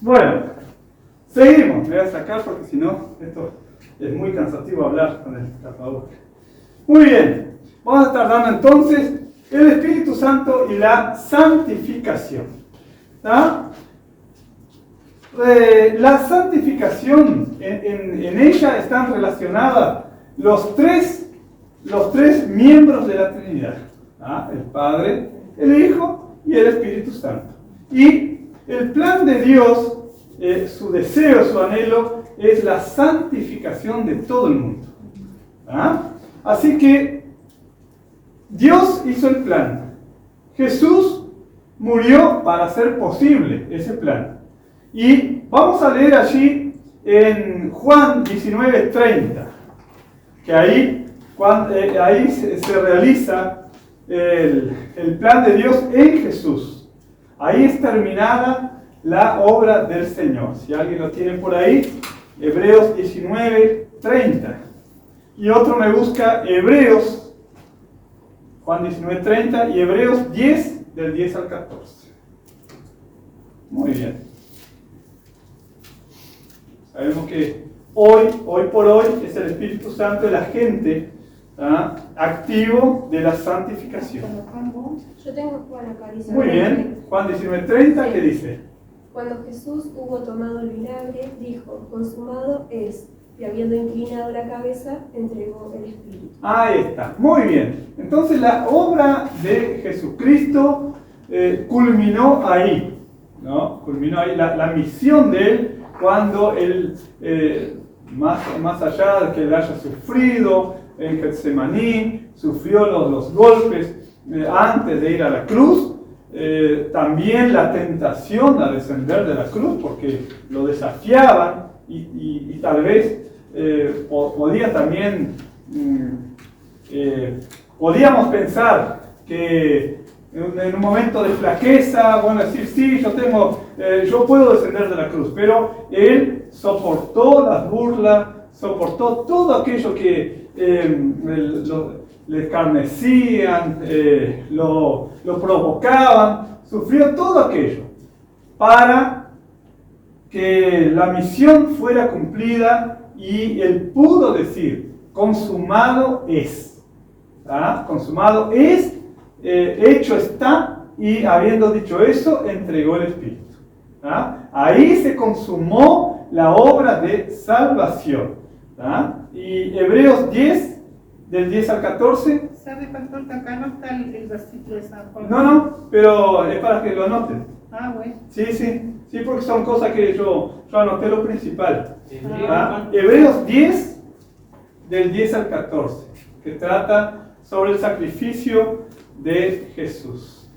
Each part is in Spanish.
Bueno, seguimos. Me voy a sacar porque si no, esto es muy cansativo hablar con el tapabocas. Muy bien, vamos a estar dando entonces el Espíritu Santo y la santificación. ¿Ah? La santificación, en ella están relacionadas los tres miembros de la Trinidad. ¿Ah? El Padre, el Hijo y el Espíritu Santo. Y el plan de Dios, su deseo, su anhelo, es la santificación de todo el mundo. ¿Ah? Así que Dios hizo el plan. Jesús murió para hacer posible ese plan. Y vamos a leer allí en Juan 19:30, que ahí se realiza el plan de Dios en Jesús. Ahí es terminada la obra del Señor. Si alguien lo tiene por ahí, Hebreos 19:30. Y otro me busca Hebreos, Juan 19:30 y Hebreos 10, del 10 al 14. Muy bien. Sabemos que hoy por hoy es el Espíritu Santo el agente activo de la santificación. Yo tengo Juan acá, dice. Muy bien, Juan 19:30, ¿qué dice? Cuando Jesús hubo tomado el vinagre, dijo, consumado es, y habiendo inclinado la cabeza, entregó el Espíritu. Ahí está, muy bien. Entonces la obra de Jesucristo culminó ahí, ¿no? Culminó ahí la misión de Él cuando Él, más allá de que Él haya sufrido en Getsemaní, sufrió los golpes antes de ir a la cruz, también la tentación a descender de la cruz, porque lo desafiaban y tal vez podía también, podíamos pensar que en un momento de flaqueza, bueno, decir, sí, yo puedo descender de la cruz, pero Él soportó las burlas, soportó todo aquello que le escarnecían, lo provocaban, sufrió todo aquello para que la misión fuera cumplida y Él pudo decir, consumado es. ¿Ah? Consumado es, hecho está, y habiendo dicho eso, entregó el Espíritu. ¿Ah? Ahí se consumó la obra de salvación. ¿Ah? Y Hebreos 10, del 10 al 14. ¿Sabe, pastor, que acá no está el versículo de San Juan? No, pero es para que lo anoten. Ah, bueno. Sí, porque son cosas que yo anoté lo principal. ¿Ah? Hebreos 10, del 10 al 14, que trata sobre el sacrificio de Jesús.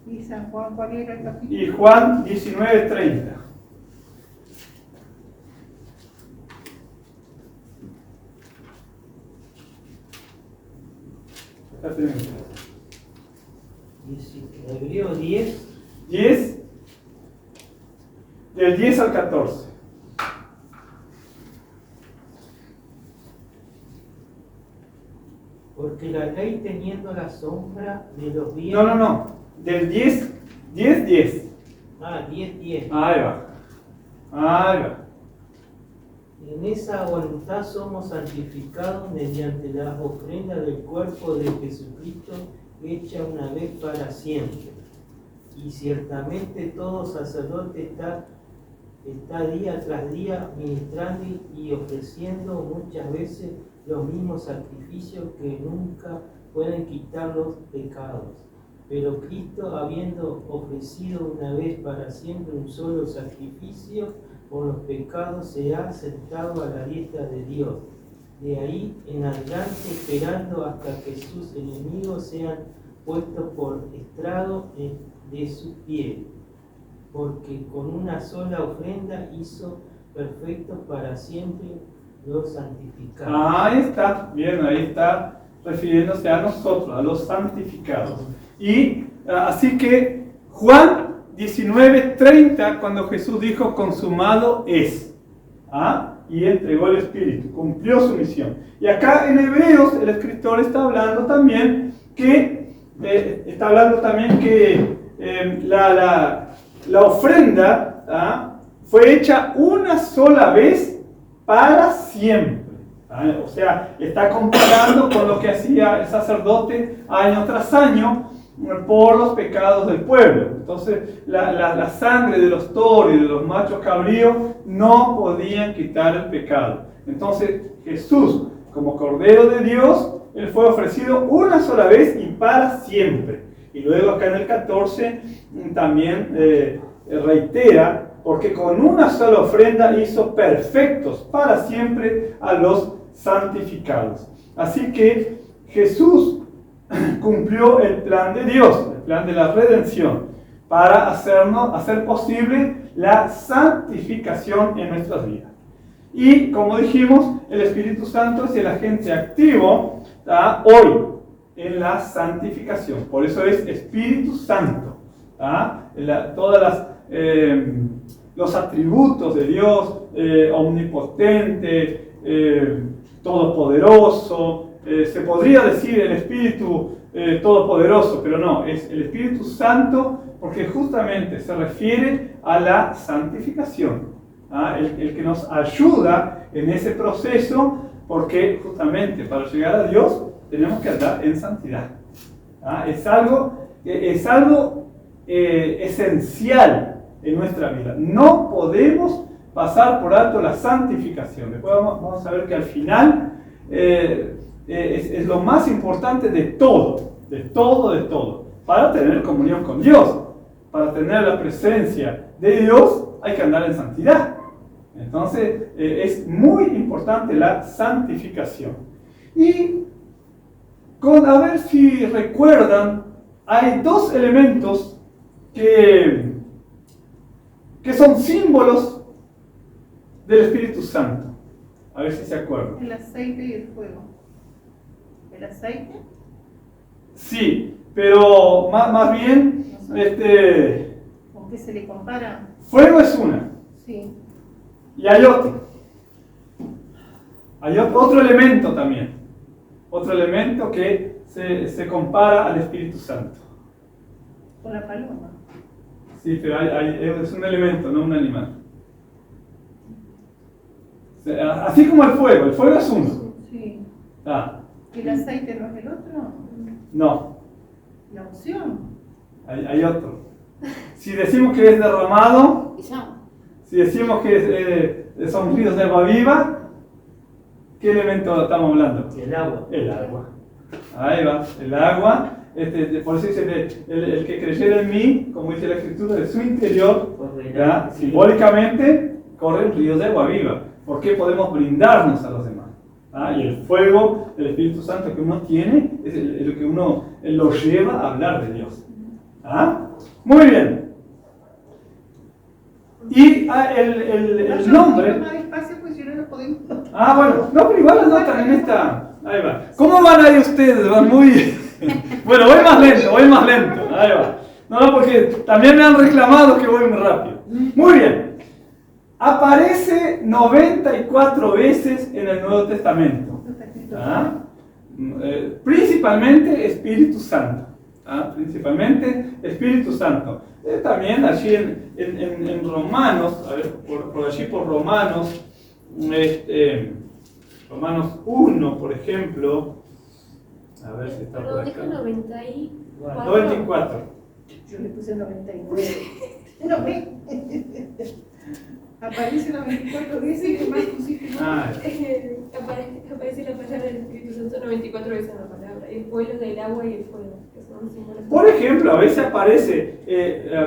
¿Y San Juan cuál era el capítulo? Y Juan 19:30. Hebreo 10. 10, del 10 al 14. Porque la ley teniendo la sombra de los bienes... No, del 10. Ah, 10. Ahí va. En esa voluntad somos santificados mediante la ofrenda del cuerpo de Jesucristo hecha una vez para siempre. Y ciertamente todo sacerdote está día tras día ministrando y ofreciendo muchas veces los mismos sacrificios que nunca pueden quitar los pecados. Pero Cristo, habiendo ofrecido una vez para siempre un solo sacrificio por los pecados, se ha sentado a la diestra de Dios. De ahí en adelante, esperando hasta que sus enemigos sean puestos por estrado de su pie, porque con una sola ofrenda hizo perfecto para siempre los santificados. Ahí está, bien, ahí está refiriéndose a nosotros, a los santificados. Y así que Juan 19:30, cuando Jesús dijo consumado es, y entregó el Espíritu, cumplió su misión. Y acá en Hebreos el escritor está hablando también que la ofrenda fue hecha una sola vez para siempre. O sea, está comparando con lo que hacía el sacerdote año tras año por los pecados del pueblo. Entonces, la sangre de los toros y de los machos cabríos no podían quitar el pecado. Entonces, Jesús, como Cordero de Dios, Él fue ofrecido una sola vez y para siempre. Y luego acá en el 14 también reitera, porque con una sola ofrenda hizo perfectos para siempre a los santificados. Así que Jesús cumplió el plan de Dios, el plan de la redención, para hacer posible la santificación en nuestras vidas. Y como dijimos, el Espíritu Santo es el agente activo hoy en la santificación. Por eso es Espíritu Santo. Todas los atributos de Dios, omnipotente, todopoderoso, se podría decir el Espíritu todopoderoso, pero no, es el Espíritu Santo porque justamente se refiere a la santificación. El que nos ayuda en ese proceso, porque justamente para llegar a Dios tenemos que andar en santidad. Es algo esencial en nuestra vida. No podemos pasar por alto la santificación. Después vamos a ver que al final es lo más importante de todo, para tener comunión con Dios, para tener la presencia de Dios, hay que andar en santidad. Entonces, es muy importante la santificación. Y, a ver si recuerdan, hay dos elementos que son símbolos del Espíritu Santo. A ver si se acuerdan. El aceite y el fuego. ¿El aceite? Sí, pero más bien, ¿Con qué se le compara? fuego es una. Sí. Y hay otro. Hay otro elemento también. Otro elemento que se compara al Espíritu Santo. Con la paloma. Sí, pero es un elemento, no un animal. Así como el fuego es uno. Sí. ¿Y el aceite no es el otro? No. La unción. Hay otro. Si decimos que es derramado, si decimos que son ríos de agua viva, ¿qué elemento estamos hablando? El agua. El agua. Ahí va, el agua. Por eso dice el que creyera en mí, como dice la Escritura, de su interior, simbólicamente, corren ríos de agua viva. ¿Por qué podemos brindarnos a los demás? Y el fuego del Espíritu Santo que uno tiene es lo que uno lo lleva a hablar de Dios. Muy bien. Y el nombre. Más despacio, pues yo no lo podemos. Bueno, no, pero igual lo notan en esta. Ahí va. ¿Cómo van ahí ustedes? Van muy. Bueno, voy más lento. Ahí va. No, porque también me han reclamado que voy muy rápido. Muy bien. Aparece 94 veces en el Nuevo Testamento. Principalmente Espíritu Santo. Principalmente Espíritu Santo. También allí en Romanos, a ver, por allí por Romanos, Romanos 1, por ejemplo. A ver si está por acá. Dijo 94. 94. Yo le puse 99. No, aparece 94 veces y más pusiste. Aparece la palabra del Espíritu Santo 94 veces en la palabra. El pueblo del agua y el fuego, que son símbolos. Por ejemplo, a veces aparece,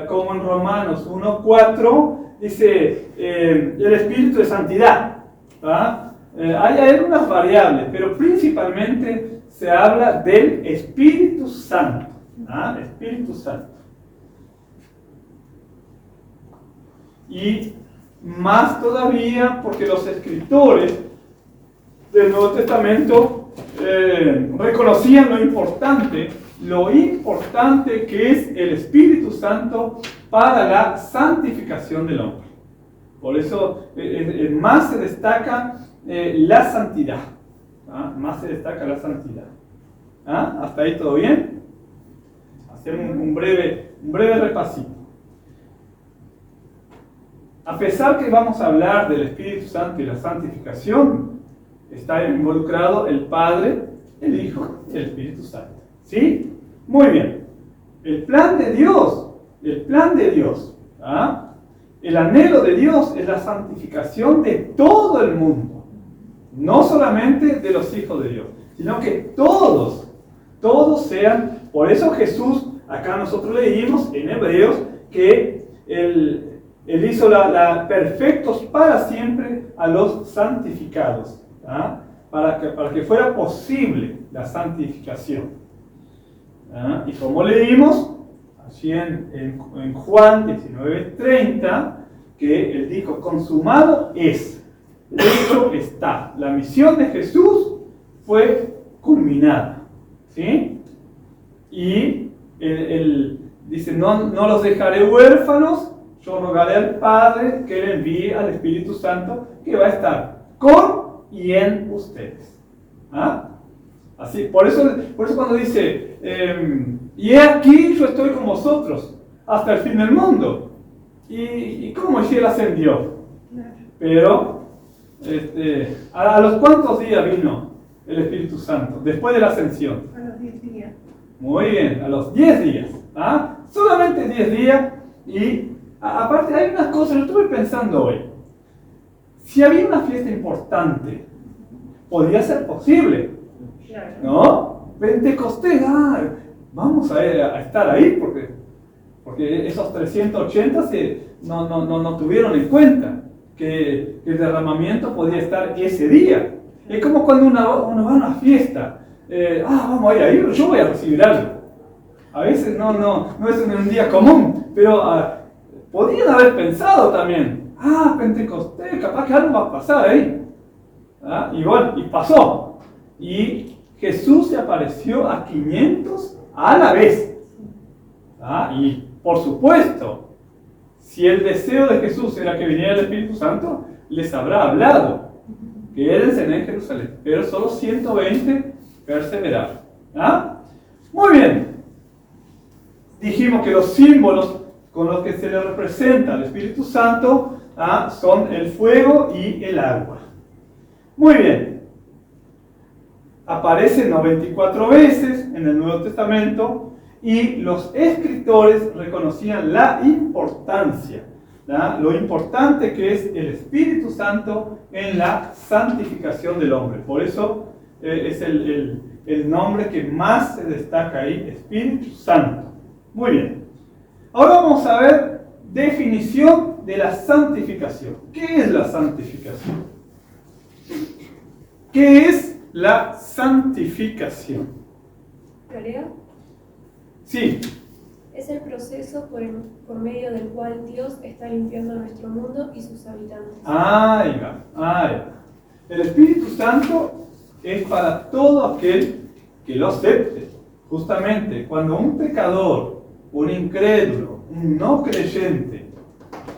como en Romanos 1:4, dice el Espíritu de Santidad. Hay algunas variables, pero principalmente se habla del Espíritu Santo. Espíritu Santo. Y más todavía porque los escritores del Nuevo Testamento reconocían lo importante que es el Espíritu Santo para la santificación del hombre. Por eso más se destaca la santidad. Más se destaca la santidad. ¿Hasta ahí todo bien? Hacemos un breve repasito. a pesar que vamos a hablar del Espíritu Santo y la santificación, está involucrado el Padre, el Hijo y el Espíritu Santo. ¿Sí? Muy bien. El plan de Dios, ¿ah? El anhelo de Dios es la santificación de todo el mundo, no solamente de los hijos de Dios, sino que todos sean. Por eso Jesús, acá nosotros leímos en Hebreos que Él hizo perfectos para siempre a los santificados, ¿ah? para que fuera posible la santificación. ¿Ah? Y como leímos así en Juan 19:30, que Él dijo, consumado es, hecho está. La misión de Jesús fue culminada, ¿sí? Y Él dice, no los dejaré huérfanos, yo rogaré al Padre que le envíe al Espíritu Santo, que va a estar con y en ustedes. ¿Ah? Así, por eso cuando dice, y he aquí yo estoy con vosotros hasta el fin del mundo. ¿Y cómo si Él ascendió? Pero, ¿a los cuántos días vino el Espíritu Santo? Después de la ascensión. A los 10 días. Muy bien, a los 10 días. ¿Ah? Solamente 10 días. Y aparte hay unas cosas, yo estuve pensando hoy. Si había una fiesta importante, podía ser posible. Claro. ¿No? Pentecostés, vamos a estar ahí porque esos 380 no tuvieron en cuenta que el derramamiento podía estar ese día. Es como cuando uno va a una fiesta, vamos a ir ahí, yo voy a recibir algo. A veces no es un día común, pero podrían haber pensado también, Pentecostés, capaz que algo va a pasar ahí. Y bueno, y pasó. Y Jesús se apareció a 500 a la vez. Y por supuesto, si el deseo de Jesús era que viniera el Espíritu Santo, les habrá hablado. Quédense en Jerusalén. Pero solo 120 perseveraron. Muy bien. Dijimos que los símbolos con los que se le representa al Espíritu Santo son el fuego y el agua. Muy bien. Aparece 94 veces en el Nuevo Testamento y los escritores reconocían la importancia, lo importante que es el Espíritu Santo en la santificación del hombre. Por eso es el nombre que más se destaca ahí, Espíritu Santo. Muy bien. Ahora vamos a ver definición de la santificación. ¿Qué es la santificación? ¿Qué es la santificación? ¿Lo leo? Sí. Es el proceso por medio del cual Dios está limpiando nuestro mundo y sus habitantes. Ahí va. El Espíritu Santo es para todo aquel que lo acepte. Justamente, cuando un pecador, un incrédulo, un no creyente,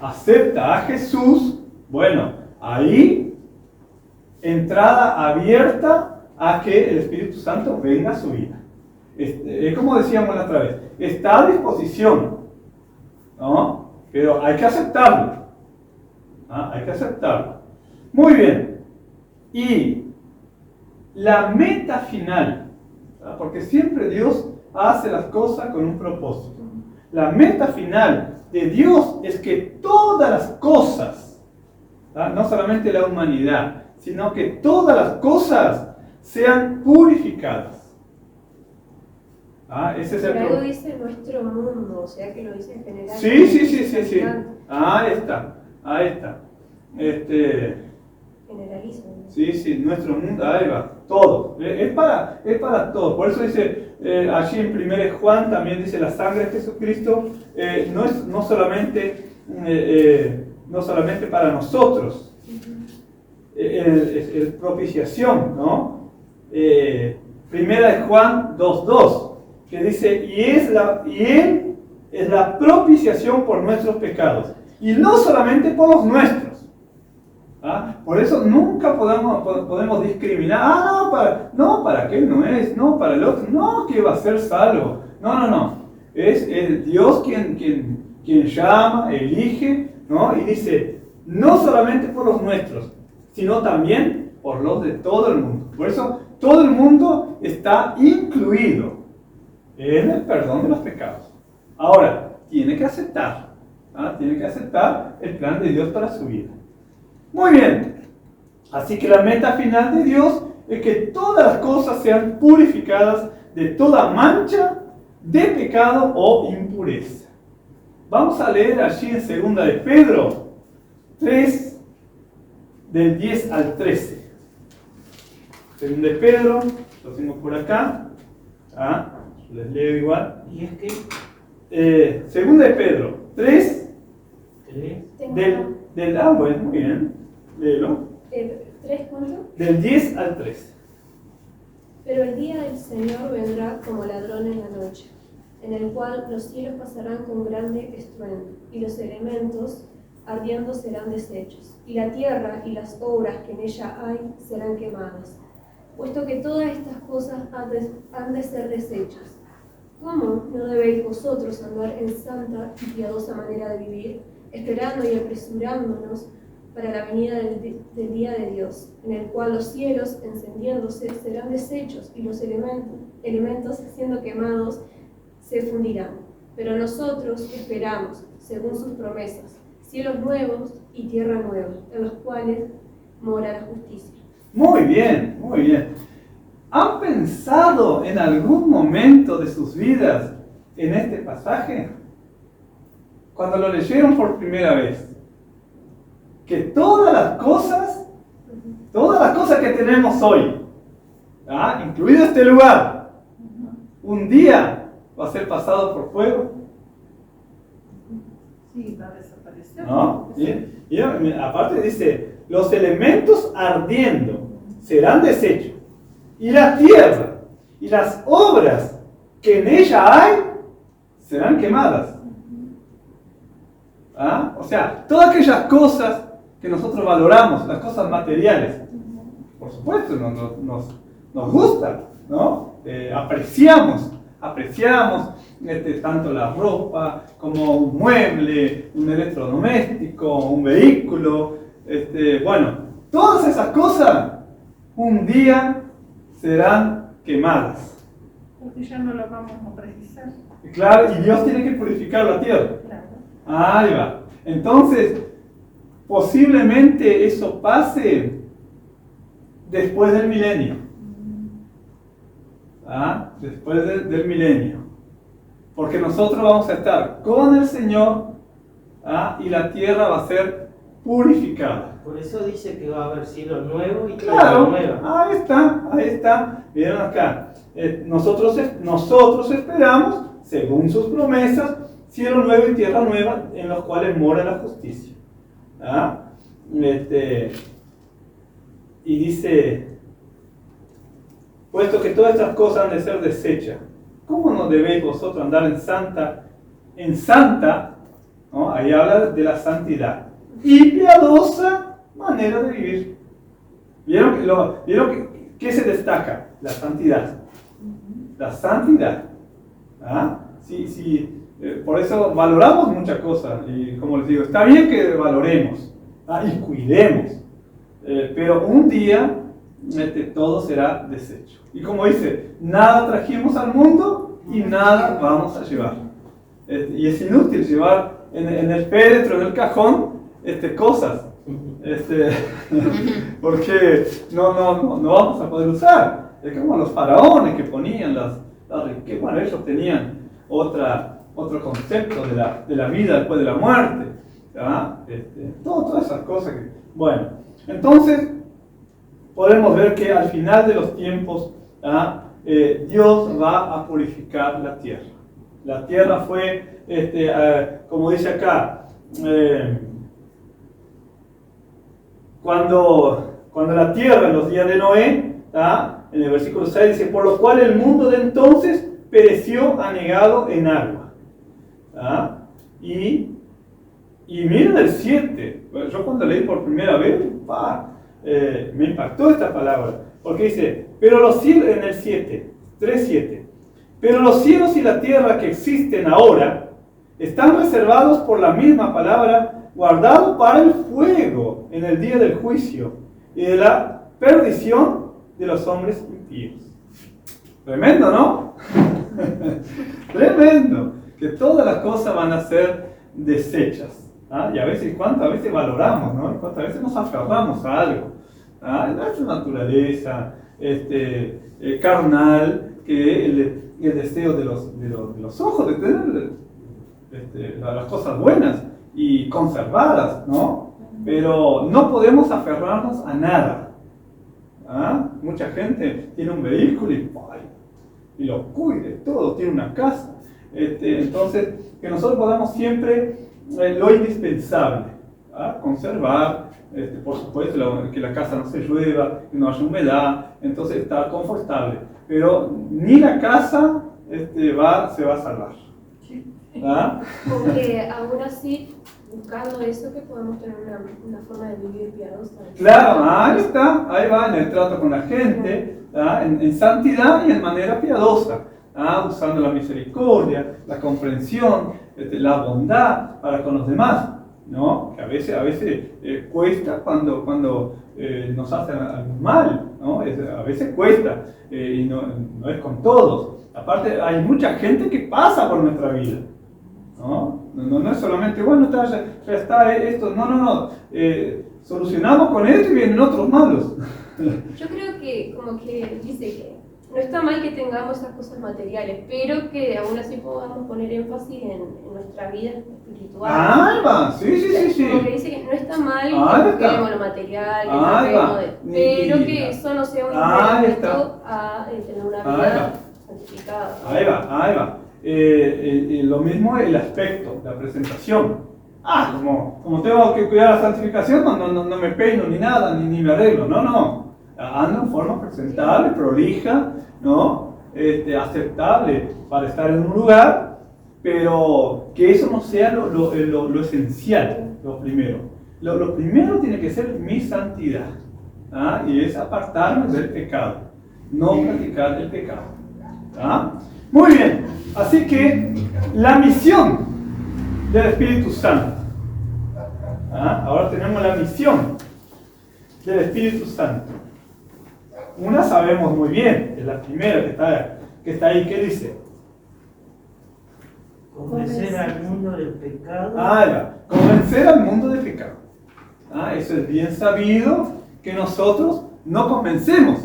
acepta a Jesús, bueno, ahí entrada abierta a que el Espíritu Santo venga a su vida. Es como decíamos la otra vez, está a disposición, ¿no? Pero hay que aceptarlo. Hay que aceptarlo. Muy bien. Y la meta final, porque siempre Dios hace las cosas con un propósito. La meta final de Dios es que todas las cosas, no solamente la humanidad, sino que todas las cosas sean purificadas. Ese es el Pero algo dice nuestro mundo, o sea que lo dice en general. Sí. Ahí está. Generaliza. Sí, nuestro mundo, ahí va, todo. Es para todo. Por eso dice, allí en 1 Juan también dice, la sangre de Jesucristo no solamente para nosotros. Es propiciación, ¿no? Primera de Juan 2:2, que dice, y Él es la propiciación por nuestros pecados, y no solamente por los nuestros. Por eso nunca podemos discriminar, para aquel no es, para el otro, que va a ser salvo. No. Es Dios quien llama, elige, ¿no? Y dice, no solamente por los nuestros, sino también por los de todo el mundo. Por eso todo el mundo está incluido en el perdón de los pecados. Ahora, tiene que aceptar el plan de Dios para su vida. Muy bien, así que la meta final de Dios es que todas las cosas sean purificadas de toda mancha de pecado o impureza. Vamos a leer allí en 2 de Pedro 3, del 10 al 13. 2 de Pedro, lo tengo por acá. Les leo igual. Y es que 2 de Pedro 3, ¿Tres? bueno, muy bien, léelo. ¿3 cuánto? Del 10 al 13. Pero el día del Señor vendrá como ladrón en la noche, en el cual los cielos pasarán con grande estruendo, y los elementos ardiendo serán deshechos, y la tierra y las obras que en ella hay serán quemadas, puesto que todas estas cosas han de ser deshechas. ¿Cómo no debéis vosotros andar en santa y piadosa manera de vivir, esperando y apresurándonos para la venida del día de Dios, en el cual los cielos, encendiéndose, serán deshechos, y los elementos, siendo quemados, se fundirán? Pero nosotros esperamos, según sus promesas, cielos nuevos y tierra nueva, en los cuales mora la justicia. Muy bien, muy bien. ¿Han pensado en algún momento de sus vidas en este pasaje? Cuando lo leyeron por primera vez, que todas las cosas que tenemos hoy, incluido este lugar, un día va a ser pasado por fuego. Sí, va a desaparecer. ¿No? Y aparte dice, los elementos ardiendo serán deshechos, y la tierra y las obras que en ella hay serán quemadas. O sea, todas aquellas cosas que nosotros valoramos, las cosas materiales, por supuesto, nos gustan, ¿no? Apreciamos tanto la ropa como un mueble, un electrodoméstico, un vehículo, bueno, todas esas cosas un día serán quemadas. Porque ya no lo vamos a precisar. Claro, y Dios tiene que purificar la tierra. Claro. Ahí va. Entonces, posiblemente eso pase después del milenio. Después del milenio. Porque nosotros vamos a estar con el Señor, y la tierra va a ser purificada. Por eso dice que va a haber cielo nuevo y tierra Claro, nueva. ahí está. Vieron acá. Nosotros esperamos, según sus promesas, cielo nuevo y tierra nueva, en los cuales mora la justicia. Y dice, puesto que todas estas cosas han de ser deshechas, ¿cómo no debéis vosotros andar en santa, ¿no? Ahí habla de la santidad, y piadosa manera de vivir? ¿Vieron qué se destaca? La santidad. La santidad. Por eso valoramos muchas cosas, y como les digo, está bien que valoremos, y cuidemos, pero un día todo será deshecho. Y como dice, nada trajimos al mundo y nada vamos a llevar. Y es inútil llevar en el féretro, en el cajón, cosas, porque no vamos a poder usar. Es como los faraones que ponían que bueno, ellos tenían otro concepto de la vida después de la muerte, todas esas cosas bueno, entonces podemos ver que al final de los tiempos, Dios va a purificar la tierra. La tierra fue, como dice acá, cuando la tierra en los días de Noé, en el versículo 6 dice, por lo cual el mundo de entonces pereció anegado en agua. Y miren el 7. Yo cuando leí por primera vez, me impactó esta palabra, porque dice, pero los cielos, en el 7, 3:7, pero los cielos y la tierra que existen ahora están reservados por la misma palabra guardado para el fuego en el día del juicio y de la perdición de los hombres impíos. Tremendo, ¿no? Tremendo. Que todas las cosas van a ser desechas. ¿Ah? Y a veces, ¿cuántas veces valoramos, ¿no? Y cuántas veces nos aferramos a algo? ¿Ah? Nuestra naturaleza carnal, que el deseo de los ojos, de tener las cosas buenas y conservadas, ¿no? Pero no podemos aferrarnos a nada. ¿Ah? Mucha gente tiene un vehículo y lo cuide todo, tiene una casa. Entonces, que nosotros podamos siempre lo indispensable, ¿ah? Conservar, por supuesto, que la casa no se llueva, que no haya humedad, entonces estar confortable. Pero ni la casa se va a salvar. ¿Ah? Porque aún así, buscando eso, que podemos tener una forma de vivir piadosa. Claro, ahí está, ahí va, en el trato con la gente, ¿ah? En santidad y en manera piadosa, ¿ah? Usando la misericordia, la comprensión, la bondad para con los demás, ¿no? Que a veces cuesta cuando nos hacen algún mal, ¿no? A veces cuesta, y no es con todos. Aparte, hay mucha gente que pasa por nuestra vida, ¿no? No es solamente, bueno, ya está esto, no. Solucionamos con esto y vienen otros malos. Yo creo que, como que dice que no está mal que tengamos esas cosas materiales, pero que aún así podamos poner énfasis en nuestra vida espiritual. ¡Ahí va! Sí. Como que dice que no está mal Ahí que está. toquemos lo material, que Ahí toquemos va. pero que eso no sea un Ahí impedimento a tener una Ahí vida va. santificada. Ahí va. Lo mismo el aspecto, la presentación. Como tengo que cuidar la santificación, no me peino ni nada, ni me arreglo. No. Ando en forma presentable, prolija, ¿no? Aceptable para estar en un lugar, pero que eso no sea lo esencial, lo primero. Lo primero tiene que ser mi santidad, ¿ah? Y es apartarme del pecado, no practicar el pecado. ¿Ah? Muy bien, así que la misión del Espíritu Santo. ¿Ah? Ahora tenemos la misión del Espíritu Santo. Una sabemos muy bien, es la primera que está ahí, ¿qué dice? Convencer al mundo del pecado. Convencer al mundo del pecado. Eso es bien sabido, que nosotros no convencemos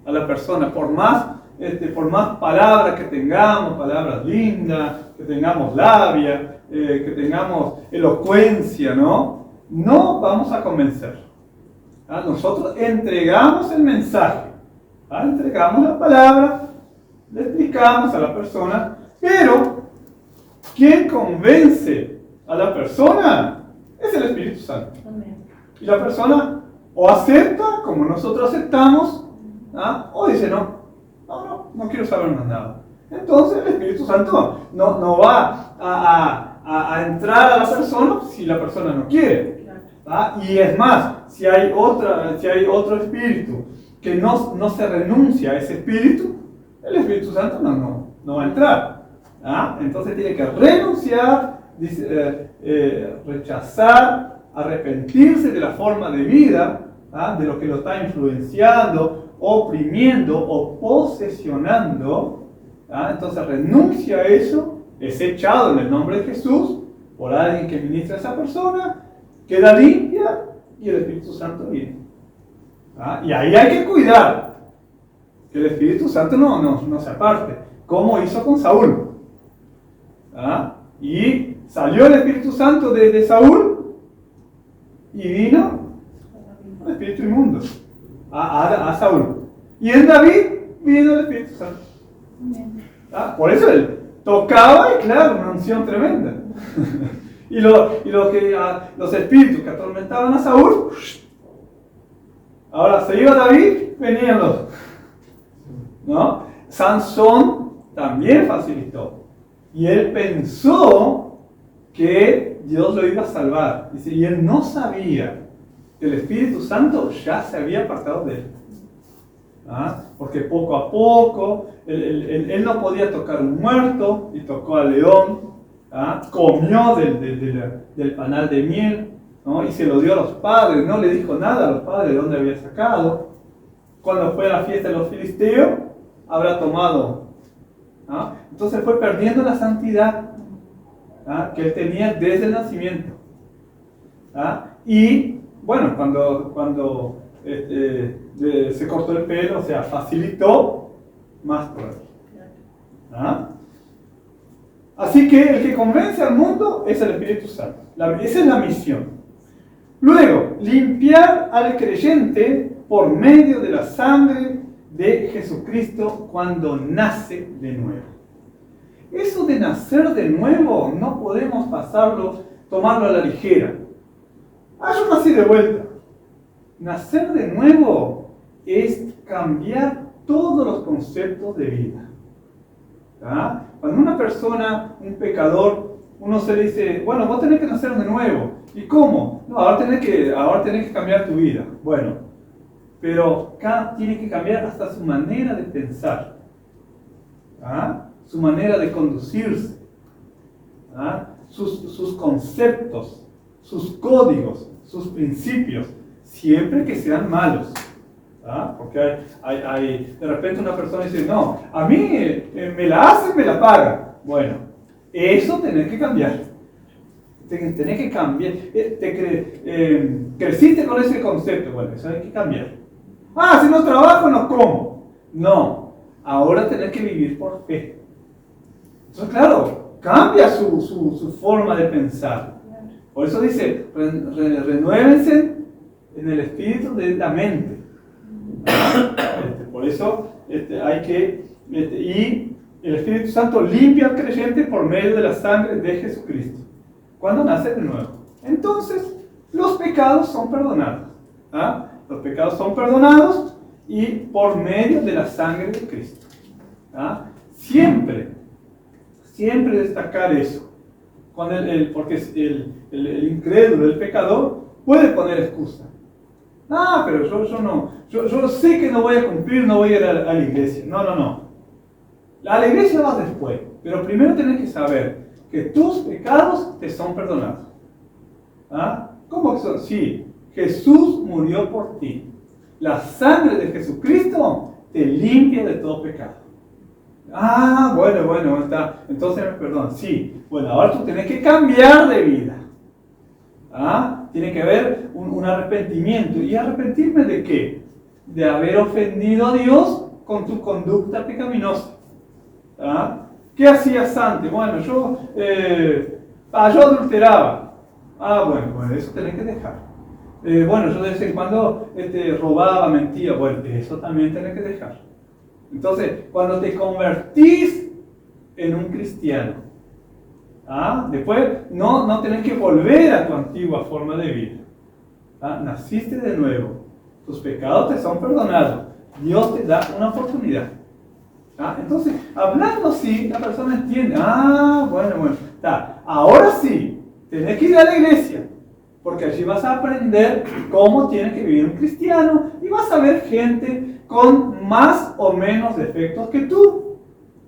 a la persona, por más palabras que tengamos, palabras lindas, que tengamos labia, que tengamos elocuencia, ¿no? No vamos a convencer. Nosotros entregamos el mensaje, entregamos la palabra, le explicamos a la persona, pero quien convence a la persona es el Espíritu Santo. Y la persona o acepta, como nosotros aceptamos, o dice no quiero saber más nada. Entonces el Espíritu Santo no va a entrar a la persona si la persona no quiere. Y es más, si hay otro espíritu que no se renuncia a ese espíritu, el Espíritu Santo no va a entrar. Entonces tiene que renunciar, rechazar, arrepentirse de la forma de vida, de lo que lo está influenciando, oprimiendo o posesionando. Entonces renuncia a eso, es echado en el nombre de Jesús por alguien que ministra a esa persona, queda limpia y el Espíritu Santo viene. Y ahí hay que cuidar que el Espíritu Santo no se aparte, como hizo con Saúl. Y salió el Espíritu Santo de Saúl y vino el Espíritu inmundo a Saúl. Y en David vino el Espíritu Santo. Por eso él tocaba y claro, una unción tremenda. Y los espíritus que atormentaban a Saúl, ahora se iba David, venían los. ¿No? Sansón también facilitó. Y él pensó que Dios lo iba a salvar. Dice, y él no sabía que el Espíritu Santo ya se había apartado de él. Porque poco a poco él no podía tocar un muerto y tocó al león. Comió del panal de miel ¿no? Y se lo dio a los padres, no le dijo nada a los padres de dónde había sacado. Cuando fue a la fiesta de los filisteos, habrá tomado, ¿no? Entonces fue perdiendo la santidad, ¿no?, que él tenía desde el nacimiento, ¿no? Y bueno, cuando se cortó el pelo, o sea, facilitó más todavía, ¿no? Así que el que convence al mundo es el Espíritu Santo. Esa es la misión. Luego, limpiar al creyente por medio de la sangre de Jesucristo cuando nace de nuevo. Eso de nacer de nuevo no podemos tomarlo a la ligera. Yo nací de vuelta. Nacer de nuevo es cambiar todos los conceptos de vida. ¿Ah? Cuando una persona, un pecador, uno se le dice, bueno, vos tenés que nacer de nuevo. ¿Y cómo? No, ahora tenés que cambiar tu vida. Bueno, pero tiene que cambiar hasta su manera de pensar, ¿ah?, su manera de conducirse, ¿ah?, sus conceptos, sus códigos, sus principios, siempre que sean malos. ¿Ah? Porque de repente una persona dice, no, a mí me la hacen, me la pagan. Bueno, eso tenés que cambiar. Tenés que cambiar. Creciste con ese concepto, bueno, eso hay que cambiar. Si no trabajo, no como. No, ahora tenés que vivir por fe. Entonces, claro, cambia su forma de pensar. Por eso dice, renuévense en el espíritu de la mente. Por eso hay que, y el Espíritu Santo limpia al creyente por medio de la sangre de Jesucristo cuando nace de nuevo. Entonces los pecados son perdonados, ¿ah? Los pecados son perdonados y por medio de la sangre de Cristo, ¿ah? Siempre destacar eso, porque el incrédulo, el pecador puede poner excusa. Pero yo sé que no voy a cumplir, no voy a ir a la iglesia. No. A la iglesia vas después, pero primero tienes que saber que tus pecados te son perdonados. ¿Ah? ¿Cómo que son? Sí, Jesús murió por ti. La sangre de Jesucristo te limpia de todo pecado. Bueno, está. Entonces me perdonan. Sí, bueno, ahora tú tienes que cambiar de vida. Tiene que haber un arrepentimiento. ¿Y arrepentirme de qué? De haber ofendido a Dios con tu conducta pecaminosa. ¿Qué hacías antes? Bueno, yo adulteraba. Bueno, eso tenés que dejar. Bueno, yo de vez en cuando robaba, mentía. Bueno, eso también tenés que dejar. Entonces, cuando te convertís en un cristiano, después no tenés que volver a tu antigua forma de vida. Naciste de nuevo, tus pecados te son perdonados, Dios te da una oportunidad. Entonces, hablando así, la persona entiende, bueno, ahora sí, tenés que ir a la iglesia, porque allí vas a aprender cómo tiene que vivir un cristiano y vas a ver gente con más o menos defectos que tú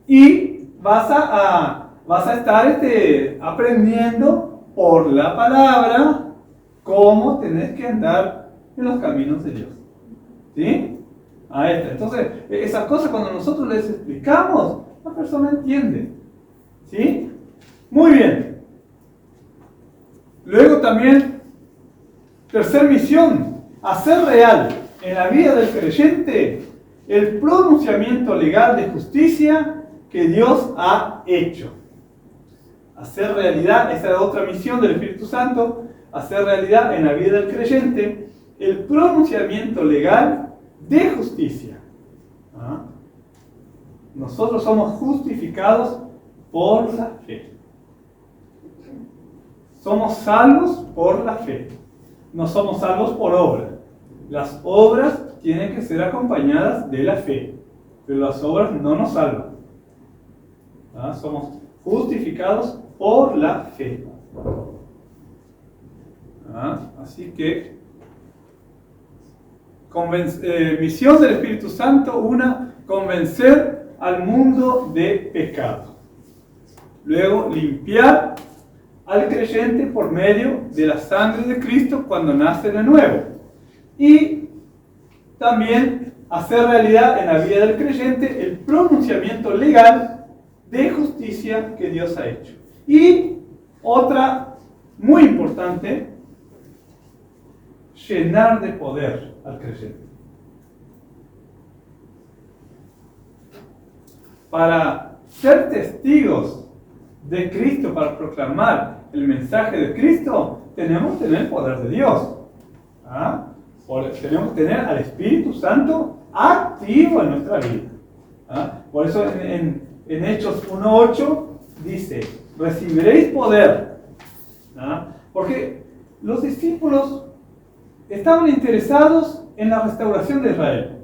y vas a estar aprendiendo por la palabra cómo tenés que andar en los caminos de Dios. ¿Sí? Entonces, esas cosas cuando nosotros les explicamos, la persona entiende. ¿Sí? Muy bien. Luego también, tercer misión, hacer real en la vida del creyente el pronunciamiento legal de justicia que Dios ha hecho. Hacer realidad, esa es otra misión del Espíritu Santo, hacer realidad en la vida del creyente el pronunciamiento legal de justicia. Nosotros somos justificados por la fe. Somos salvos por la fe. No somos salvos por obra. Las obras tienen que ser acompañadas de la fe, pero las obras no nos salvan. Somos justificados por la fe. Así que misión del Espíritu Santo, convencer al mundo de pecado. Luego, limpiar al creyente por medio de la sangre de Cristo cuando nace de nuevo. Y también hacer realidad en la vida del creyente el pronunciamiento legal de justicia que Dios ha hecho. Y otra muy importante, llenar de poder al creyente. Para ser testigos de Cristo, para proclamar el mensaje de Cristo, tenemos que tener el poder de Dios. ¿Ah? Tenemos que tener al Espíritu Santo activo en nuestra vida. ¿Ah? Por eso en Hechos 1:8 dice, recibiréis poder. ¿Ah? Porque los discípulos estaban interesados en la restauración de Israel.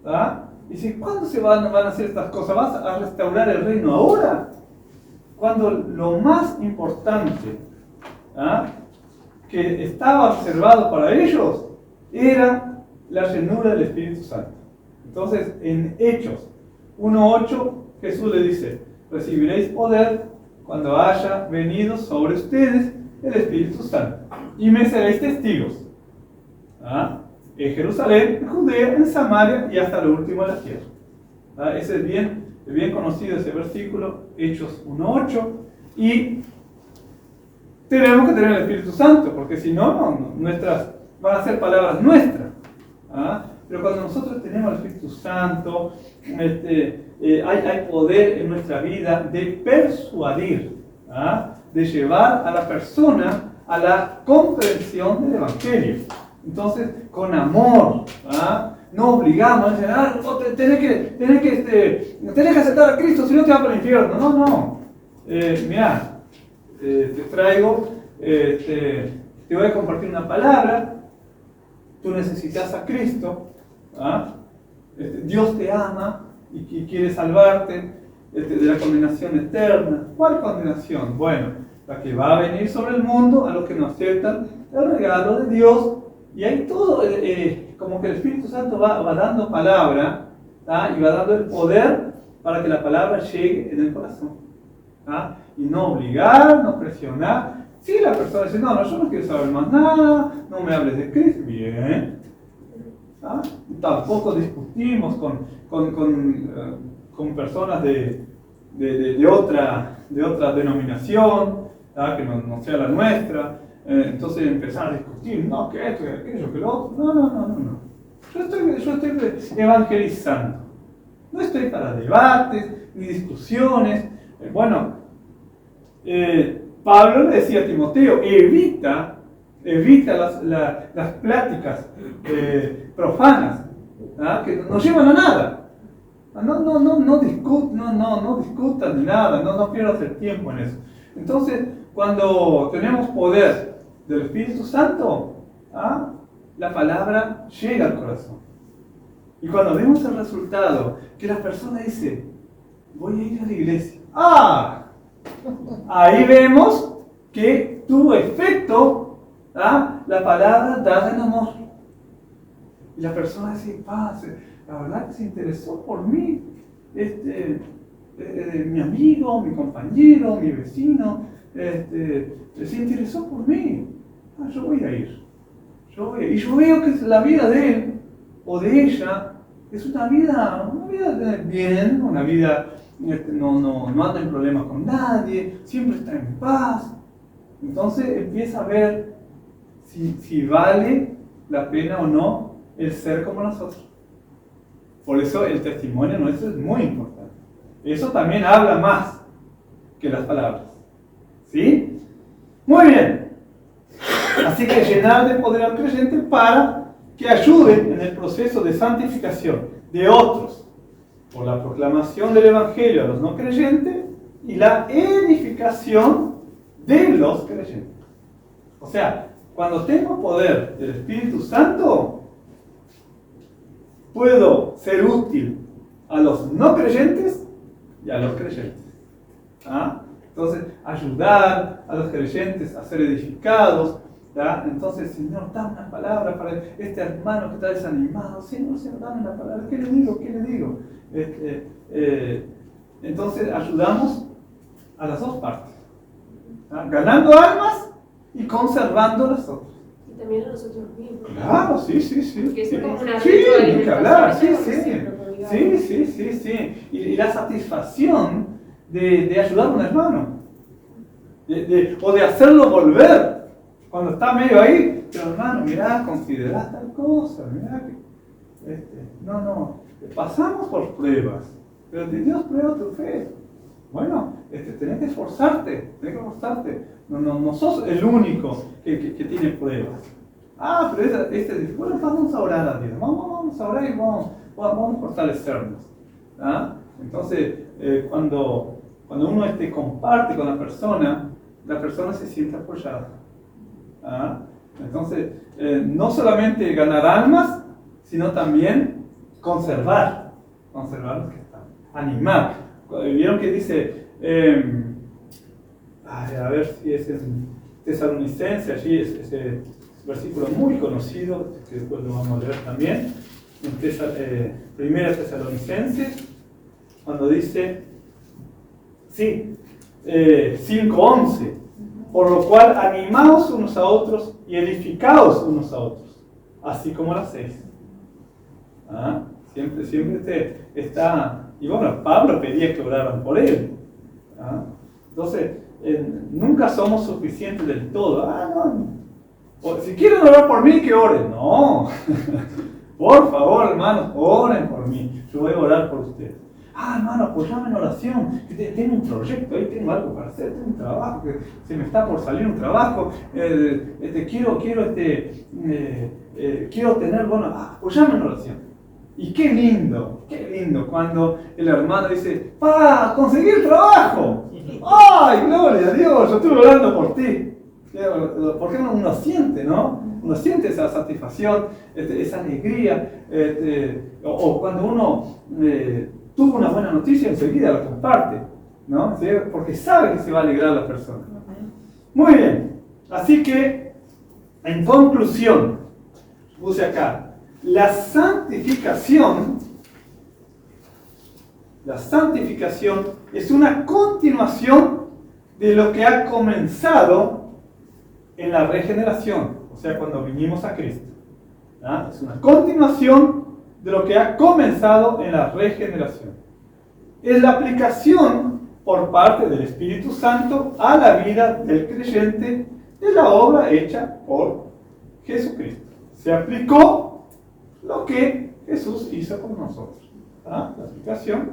¿Ah? Dice, ¿cuándo se van a hacer estas cosas? ¿Vas a restaurar el reino ahora? Cuando lo más importante, ¿ah?, que estaba reservado para ellos era la llenura del Espíritu Santo. Entonces, en Hechos 1:8, Jesús le dice, recibiréis poder cuando haya venido sobre ustedes el Espíritu Santo, y me seréis testigos. ¿Ah? En Jerusalén, en Judea, en Samaria y hasta lo último de la tierra. ¿Ah? Ese es bien conocido ese versículo, Hechos 1:8, y tenemos que tener el Espíritu Santo, porque si no, nuestras van a ser palabras nuestras. ¿Ah? Pero cuando nosotros tenemos el Espíritu Santo, hay poder en nuestra vida de persuadir, ¿ah?, de llevar a la persona a la comprensión del Evangelio. Entonces, con amor, ¿ah?, no obligamos a decir, tenés que aceptar a Cristo, si no te vas para el infierno. No. Mirá, te traigo, te voy a compartir una palabra, tú necesitas a Cristo, ¿ah? Dios te ama y quiere salvarte de la condenación eterna. ¿Cuál condenación? Bueno, la que va a venir sobre el mundo a los que no aceptan el regalo de Dios. Y hay todo, como que el Espíritu Santo va dando palabra, ¿ah?, y va dando el poder para que la palabra llegue en el corazón. ¿Ah? Y no obligar, no presionar. Si la persona dice, no, yo no quiero saber más nada, no me hables de Cristo, bien. ¿Ah? Tampoco discutimos con personas de otra denominación, ¿ah?, que no sea la nuestra. Entonces empezar a discutir, no, que esto, que aquello, que lo otro. No. Yo estoy evangelizando. No estoy para debates ni discusiones. Pablo le decía a Timoteo, evita las pláticas profanas, ¿ah?, que no llevan a nada. No discutan de nada, no pierdas el tiempo en eso. Entonces, cuando tenemos poder del Espíritu Santo, ¿ah?, la palabra llega al corazón. Y cuando vemos el resultado, que la persona dice, voy a ir a la iglesia. Ahí vemos que tuvo efecto, ¿ah?, la palabra dada en amor. Y la persona dice, la verdad que se interesó por mí, mi amigo, mi compañero, mi vecino, se interesó por mí. Yo voy a ir. Y yo veo que la vida de él o de ella es una vida bien, una vida, no anda en problemas con nadie, siempre está en paz. Entonces empieza a ver si vale la pena o no el ser como nosotros. Por eso el testimonio nuestro es muy importante. Eso también habla más que las palabras. ¿Sí? Muy bien. Así que llenar de poder al creyente para que ayude en el proceso de santificación de otros por la proclamación del Evangelio a los no creyentes y la edificación de los creyentes. O sea, cuando tengo poder del Espíritu Santo, puedo ser útil a los no creyentes y a los creyentes. ¿Ah? Entonces, ayudar a los creyentes a ser edificados. ¿Ya? Entonces, Señor, dame una palabra para este hermano que está desanimado. Señor, dame una palabra. ¿Qué le digo? Entonces, ayudamos a las dos partes. Ganando almas y conservando las otras. Y también a nosotros mismos. Claro, sí. Porque es como una Sí, ni que hablar, sí. Y la satisfacción de ayudar a un hermano. O de hacerlo volver. Cuando está medio ahí, pero hermano, mirá, considerá tal cosa, mirá que... pasamos por pruebas, pero Dios prueba tu fe. Bueno, tenés que esforzarte. No sos el único que tiene pruebas. Pero bueno, vamos a orar a Dios, vamos a orar y vamos a fortalecernos. Entonces, cuando uno comparte con la persona se siente apoyada. Entonces, no solamente ganar almas, sino también conservar los que están, animar. Vieron que dice, a ver si es en Tesalonicenses, allí es ese versículo muy conocido, que después lo vamos a leer también, en Primera Tesalonicenses, cuando dice, 5:11, por lo cual animaos unos a otros y edificaos unos a otros, así como lo hacéis. Siempre está, y bueno, Pablo pedía que oraran por él. Entonces, nunca somos suficientes del todo. O, si quieren orar por mí, que oren. No, por favor, hermanos, oren por mí. Yo voy a orar por ustedes. Hermano, apoyame en oración. Tengo un proyecto, ahí tengo algo para hacer, tengo un trabajo, que se me está por salir un trabajo. Quiero tener, apoyame en oración. Y qué lindo cuando el hermano dice, conseguí el trabajo. ¡Ay, gloria a Dios! Yo estuve orando por ti. Porque uno siente, ¿no? Uno siente esa satisfacción, esa alegría. O cuando uno tuvo una buena noticia, enseguida la comparte, ¿no? ¿Sí? Porque sabe que se va a alegrar la persona. Muy bien. Así que, en conclusión, puse acá. La santificación es una continuación de lo que ha comenzado en la regeneración, o sea, cuando vinimos a Cristo. Es una continuación de lo que ha comenzado en la regeneración. Es la aplicación por parte del Espíritu Santo a la vida del creyente de la obra hecha por Jesucristo. Se aplicó lo que Jesús hizo con nosotros. La aplicación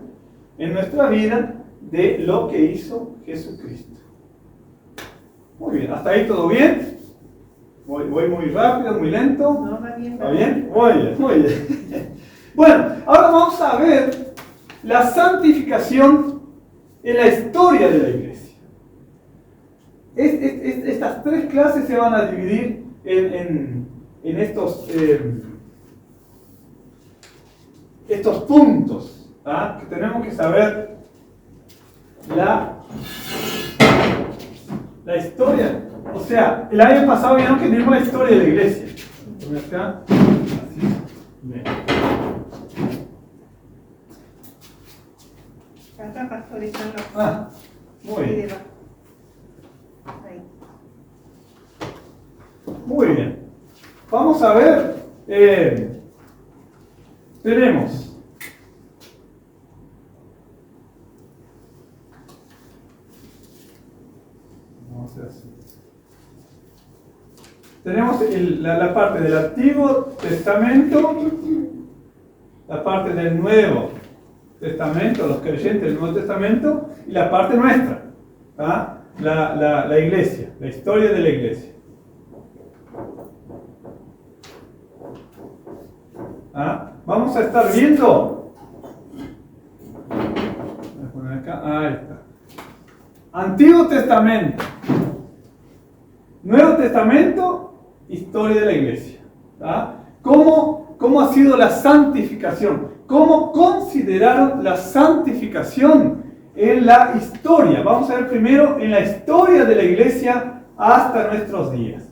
en nuestra vida de lo que hizo Jesucristo. Muy bien, ¿hasta ahí todo bien? Voy muy rápido, muy lento. No, va bien. ¿Está bien? Muy bien. Bueno, ahora vamos a ver la santificación en la historia de la iglesia. Estas tres clases se van a dividir en estos puntos, que tenemos que saber la historia. O sea, el año pasado vieron que vimos la historia de la iglesia. Acá, así. Bien. Acá pastorizando. Muy bien. Ahí. Muy bien. Vamos a ver. Tenemos la parte del Antiguo Testamento, la parte del Nuevo Testamento, los creyentes del Nuevo Testamento, y la parte nuestra, la iglesia, la historia de la iglesia. Vamos a estar viendo, voy a poner acá, ahí está. Antiguo Testamento, Nuevo Testamento, historia de la iglesia. ¿Cómo ha sido la santificación? ¿Cómo consideraron la santificación en la historia? Vamos a ver primero en la historia de la iglesia hasta nuestros días.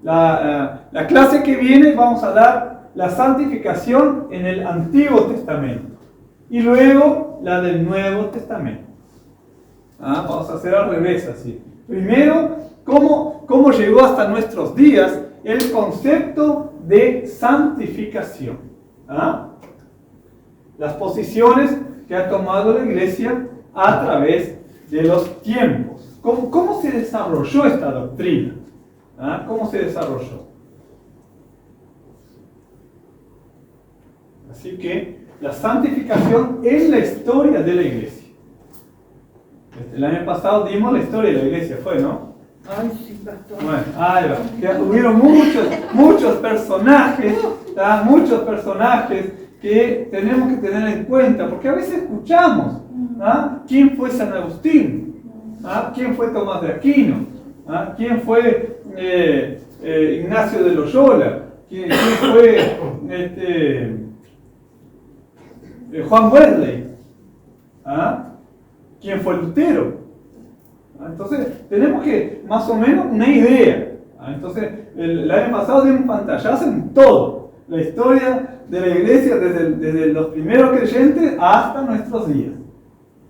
La clase que viene vamos a dar la santificación en el Antiguo Testamento y luego la del Nuevo Testamento. Vamos a hacer al revés así. Primero, cómo llegó hasta nuestros días el concepto de santificación. ¿Ah? Las posiciones que ha tomado la Iglesia a través de los tiempos. ¿Cómo se desarrolló esta doctrina? ¿Ah? ¿Cómo se desarrolló? Así que la santificación es la historia de la Iglesia. El año pasado dimos la historia de la Iglesia, ¿no? Ay, sí, pastor. Bueno, ahí va. Que hubieron muchos personajes, ¿tá? Muchos personajes que tenemos que tener en cuenta, porque a veces escuchamos, ¿ah? ¿Quién fue San Agustín? ¿Ah? ¿Quién fue Tomás de Aquino? ¿Ah? ¿Quién fue Ignacio de Loyola? ¿Quién fue Juan Wesley? ¿Ah? ¿Quién fue Lutero? ¿Ah? Entonces, tenemos que más o menos una idea. ¿Ah? Entonces, el año pasado dimos un pantallazo en todo. La historia de la Iglesia desde los primeros creyentes hasta nuestros días.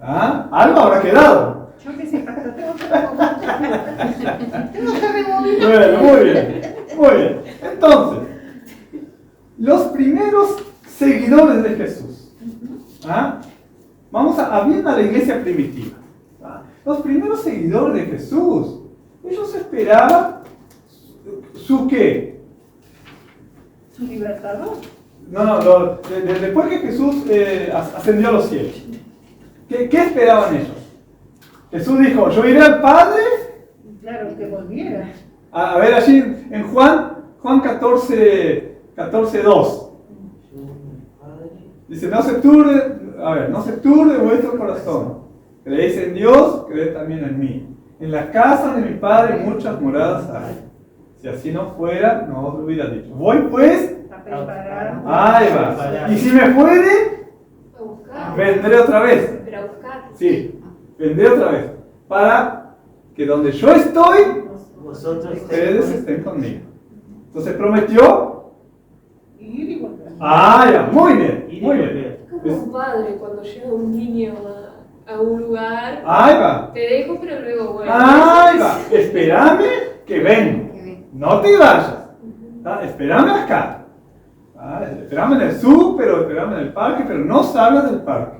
¿Ah? Algo habrá quedado. Yo que sé, pastor, tengo que remover. Bueno, muy bien. Entonces, los primeros seguidores de Jesús. ¿Ah? Vamos a bien a la iglesia primitiva. ¿Ah? Los primeros seguidores de Jesús, ellos esperaban su ¿qué? ¿Su libertador? No, después que Jesús ascendió a los cielos, ¿qué esperaban ellos? Jesús dijo, yo iré al Padre. Claro, que volviera. A ver, allí en Juan 14:2. Dice, no se turbe vuestro corazón. Creéis en Dios, creed también en mí. En la casa de mi Padre muchas moradas hay. Si así no fuera, no os lo hubiera dicho. Voy pues A preparar. ahí va. Y si me fuere, A buscar. vendré otra vez. Pero a buscar. Sí, vendré otra vez. Para que donde yo estoy, Vosotros ustedes estén conmigo. Entonces prometió. Ir y volver. Ya, muy bien, muy bien. Como un padre cuando lleva un niño a un lugar. Ahí va. Te dejo, pero luego vuelvo. Ahí va. Espérame que vengo. No te vayas. ¿Ah? Espérame acá. ¿Ah? Espérame en el súper o espérame en el parque, pero no salgas del parque.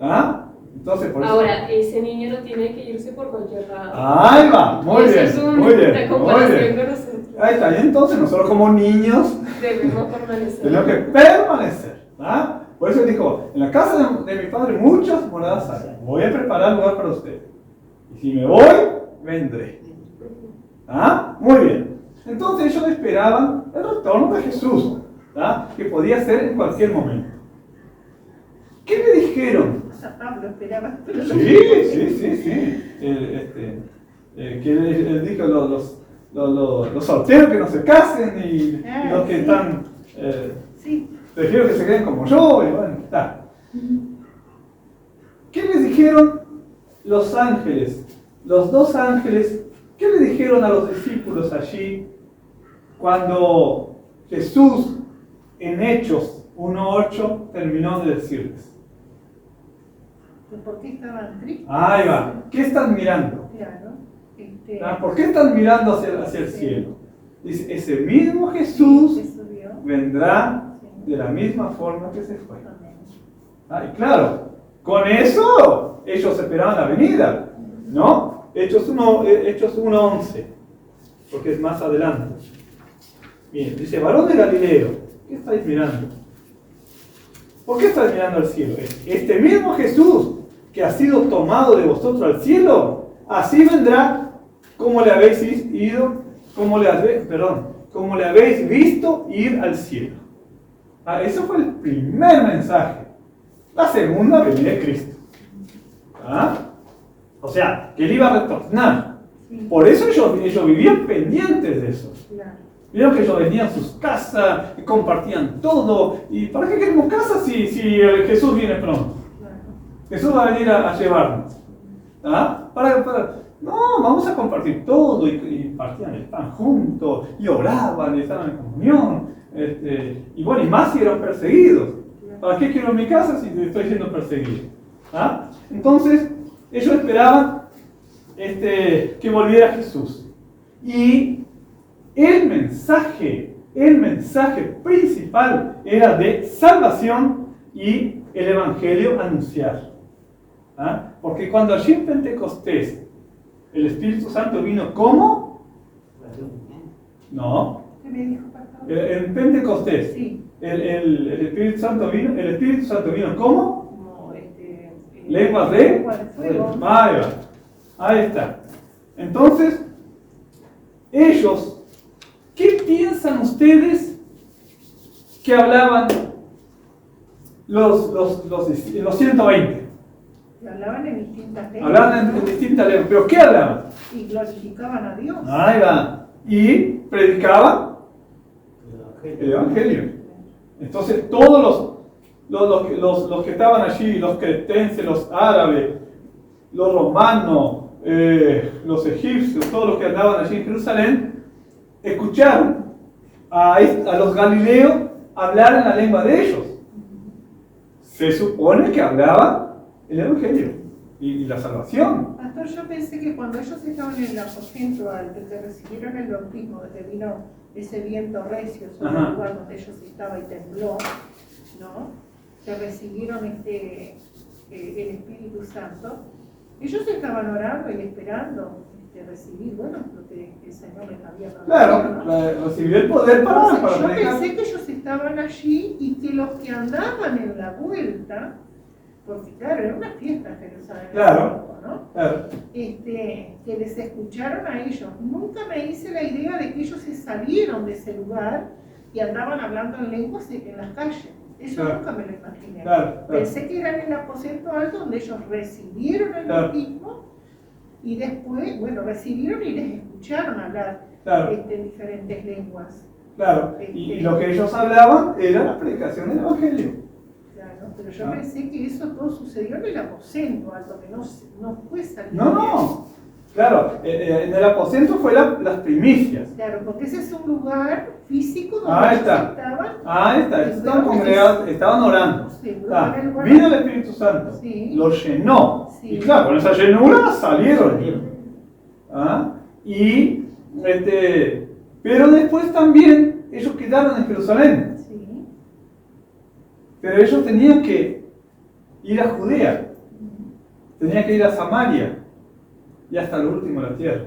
¿Ah? Entonces, por eso. Ahora, ese niño no tiene que irse por cualquier lado. Ahí va. Muy Eso bien. es Muy bien. una Muy comparación bien. con nosotros. Ahí está. Y entonces nosotros como niños Debemos permanecer. tenemos que permanecer. ¿Ah? Por eso dijo, en la casa de mi Padre muchas moradas hay. Voy a preparar lugar para usted. Y si me voy, vendré. ¿Ah? Muy bien. Entonces ellos esperaban el retorno de Jesús, ¿ah? Que podía ser en cualquier momento. ¿Qué le dijeron? Hasta Pablo esperaba. Sí. Que él dijo los solteros que no se casen y los que están... Sí. prefiero que se queden como yo, y bueno, está. ¿Qué les dijeron los ángeles? Los dos ángeles, ¿qué le dijeron a los discípulos allí cuando Jesús en Hechos 1:8 terminó de decirles? ¿Por qué estaban tristes? Ahí va. ¿Qué están mirando? Claro. ¿Por qué están mirando hacia el cielo? Dice, ese mismo Jesús Se subió. vendrá de la misma forma que se fue. Y claro, con eso ellos esperaban la venida, ¿no? Hechos 1:11, porque es más adelante. Bien, dice, varón de Galileo, ¿qué estáis mirando? ¿Por qué estáis mirando al cielo? Este mismo Jesús que ha sido tomado de vosotros al cielo, así vendrá como le habéis ido, como le habéis visto ir al cielo. Eso fue el primer mensaje. La segunda venida de Cristo. O sea, que él iba a retornar. Sí. Por eso ellos vivían pendientes de eso. Claro. Vieron que ellos vendían sus casas y compartían todo. ¿Y para qué queremos casas si Jesús viene pronto? Claro. Jesús va a venir a llevarnos. No, vamos a compartir todo. Y partían el pan juntos. Y oraban y estaban en comunión. Y bueno, y más si eran perseguidos. ¿Para qué quiero mi casa si estoy siendo perseguido? Entonces, ellos esperaban que volviera Jesús. Y el mensaje principal era de salvación y el Evangelio anunciar. ¿Ah? Porque cuando allí en Pentecostés el Espíritu Santo vino, ¿cómo? No. ¿Qué me dijo, pastor? En Pentecostés, Sí. el Espíritu Santo vino, ¿cómo? Como Lenguas de fuego. Ahí está. Entonces, ellos, ¿qué piensan ustedes que hablaban los 120? Que hablaban en distintas lenguas. Hablaban en distintas lenguas, pero ¿qué hablaban? Y glorificaban a Dios. Ahí va. Y predicaban el Evangelio. Entonces, todos los que estaban allí, los cretenses, los árabes, los romanos, los egipcios, todos los que andaban allí en Jerusalén, escucharon a los galileos hablar en la lengua de ellos. Se supone que hablaban el Evangelio y la salvación. Pastor, yo pensé que cuando ellos estaban en el aposento alto, que recibieron el bautismo, que vino ese viento recio sobre Ajá. el lugar donde ellos estaban y tembló, ¿no? Que recibieron el Espíritu Santo, ellos estaban orando y esperando recibir, bueno, lo que el Señor les había dado. Claro, ¿no? recibió el poder para Yo predicar. pensé que ellos estaban allí y que los que andaban en la vuelta, porque claro, era una fiesta en Jerusalén, Claro. ¿no? Claro. Que les escucharon a ellos. Nunca me hice la idea de que ellos se salieron de ese lugar y andaban hablando en lenguas en las calles. Eso Claro. nunca me lo imaginé. Claro. Pensé que era en el aposento alto donde ellos recibieron el Claro. bautismo y después, bueno, recibieron y les escucharon hablar Claro. en diferentes lenguas. Claro. Y lo que ellos hablaban era la predicación del Evangelio. Claro, pero yo pensé que eso todo sucedió en el aposento alto, que no fue salir. No. Claro, en el aposento fue las primicias. Claro, porque ese es un lugar físico donde Ahí ellos está. estaban. Ahí está, estaban congregados, estaban orando. Seguro Ah, que era el lugar- vino el Espíritu Santo, Sí. lo llenó. Sí. Y claro, con esa llenura salieron. ¿Ah? Pero después también ellos quedaron en Jerusalén. Sí. Pero ellos tenían que ir a Judea, tenían que ir a Samaria y hasta lo último de la tierra.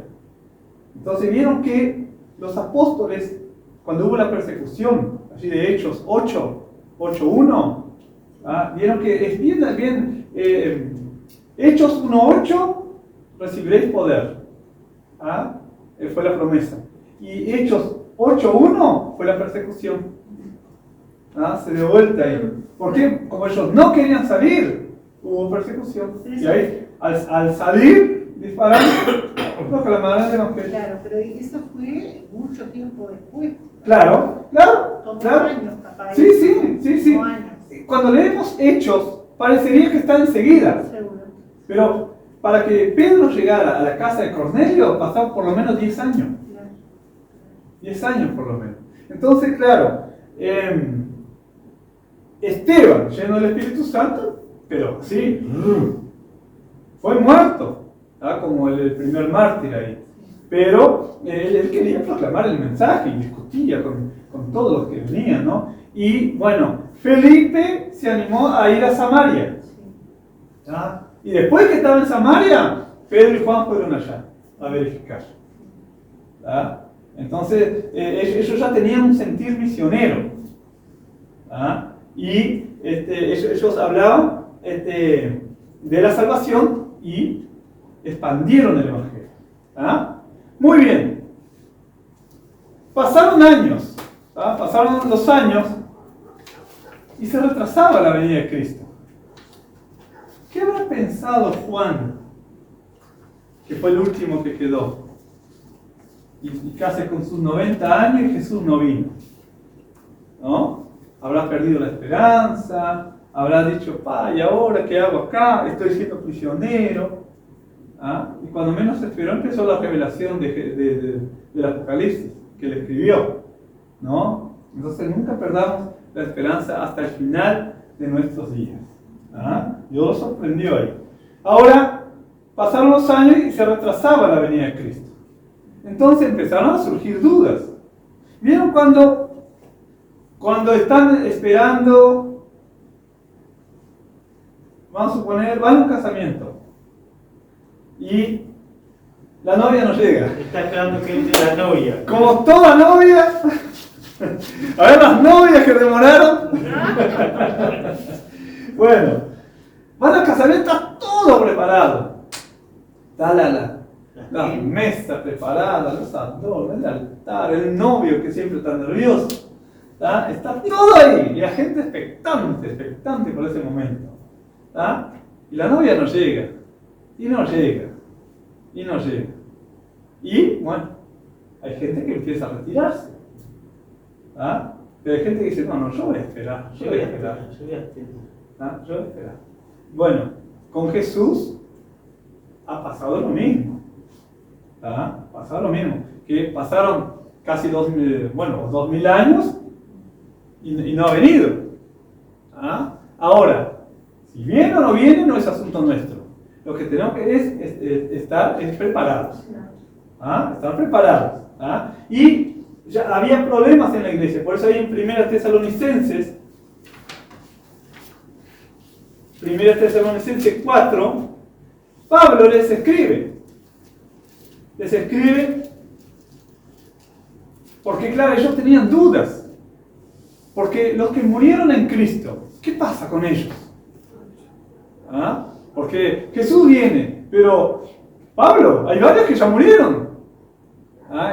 Entonces vieron que los apóstoles, cuando hubo la persecución, allí de Hechos 8:1, vieron que es bien, Hechos 1:8, recibiréis poder. Fue la promesa. Y Hechos 8:1 fue la persecución. Se dio vuelta ahí. ¿Por qué? Como ellos no querían salir, hubo persecución. Y ahí, al salir, dispararon, proclamaron el Evangelio. Claro, pero eso fue mucho tiempo después. Claro. Tomó años, capaz. Sí. Tomó años, Cuando leemos Hechos, parecería que está enseguida. seguro. Pero para que Pedro llegara a la casa de Cornelio, pasaron por lo menos 10 años. Claro. 10 años por lo menos. Entonces, claro, Esteban, lleno del Espíritu Santo, pero sí, fue muerto, como el primer mártir ahí. Pero él quería proclamar el mensaje y discutía con todos los que venían, ¿no? Y bueno, Felipe se animó a ir a Samaria. Sí. Y después que estaba en Samaria, Pedro y Juan fueron allá a verificar. Entonces, ellos ya tenían un sentir misionero. Y ellos hablaban de la salvación y expandieron el Evangelio. Muy bien. Pasaron años. Pasaron los años y se retrasaba la venida de Cristo. ¿Qué habrá pensado Juan, que fue el último que quedó? Y casi con sus 90 años y Jesús no vino. ¿No? Habrá perdido la esperanza, habrá dicho, ¿y ahora qué hago acá? Estoy siendo prisionero. Y cuando menos se esperó empezó la revelación del Apocalipsis, que le escribió. ¿No? Entonces nunca perdamos la esperanza hasta el final de nuestros días. Dios sorprendió ahí. Ahora, pasaron los años y se retrasaba la venida de Cristo. Entonces empezaron a surgir dudas. ¿Vieron cuando están esperando, vamos a suponer, van a un casamiento y la novia no llega? Está esperando que entre la novia. Como toda novia, a ver las novias que demoraron. Bueno, van al casamiento, está todo preparado. Está la mesa preparada, los adornos, el altar, el novio que siempre está nervioso. Está todo ahí, y la gente expectante por ese momento. Y la novia no llega, y no llega. Y bueno, hay gente que empieza a retirarse. Pero hay gente que dice, no, yo voy a esperar. Bueno, con Jesús ha pasado lo mismo. Que pasaron casi 2000 años y no ha venido. Ahora, si viene o no viene, no es asunto nuestro. Lo que tenemos que estar preparados. Estar preparados. Y ya había problemas en la iglesia, por eso ahí en 1 Tesalonicenses 4, Pablo les escribe porque claro, ellos tenían dudas, porque los que murieron en Cristo, ¿qué pasa con ellos? Porque Jesús viene, pero Pablo, hay varios que ya murieron.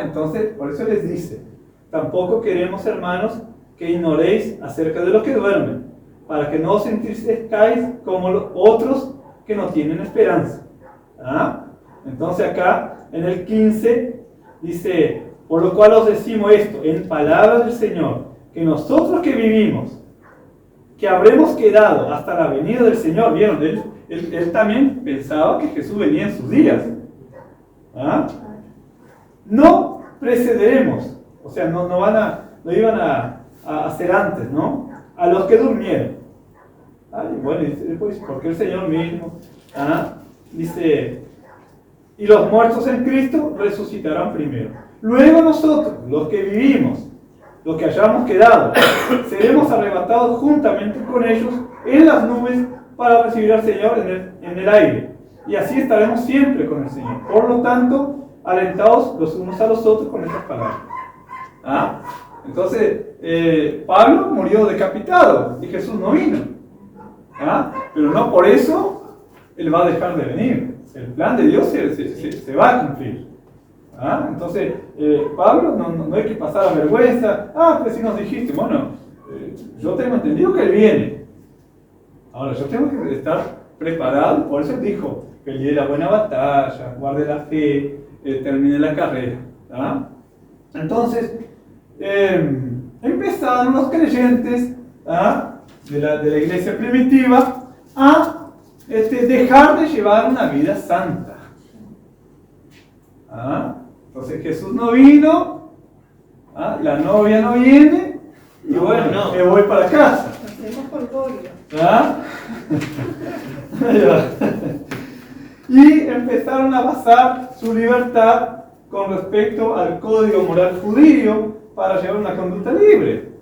Entonces, por eso les dice, tampoco queremos, hermanos, que ignoréis acerca de los que duermen, para que no os entristezcáis como los otros que no tienen esperanza. Entonces acá, en el 15, dice, por lo cual os decimos esto, en palabras del Señor, que nosotros que vivimos, que habremos quedado hasta la venida del Señor, ¿vieron? Él también pensaba que Jesús venía en sus días. No precederemos, o sea, no iban a hacer antes, ¿no? A los que durmieron. Bueno, después, porque el Señor mismo dice, y los muertos en Cristo resucitarán primero. Luego nosotros, los que vivimos, los que hayamos quedado, seremos arrebatados juntamente con ellos en las nubes para recibir al Señor en el aire. Y así estaremos siempre con el Señor. Por lo tanto, alentados los unos a los otros con estas palabras. Entonces, Pablo murió decapitado y Jesús no vino. Pero no por eso Él va a dejar de venir. El plan de Dios se va a cumplir. Entonces, Pablo no hay que pasar a vergüenza. Pues si nos dijiste, bueno, yo tengo entendido que Él viene. Ahora, yo tengo que estar preparado. Por eso Él dijo, peleé la buena batalla, guardé la fe, terminé la carrera. Entonces, empezaron los creyentes de la iglesia primitiva a dejar de llevar una vida santa. Entonces Jesús no vino, la novia no viene, y bueno, me voy para casa. Hacemos folclore. Y empezaron a basar su libertad con respecto al código moral judío para llevar una conducta libre.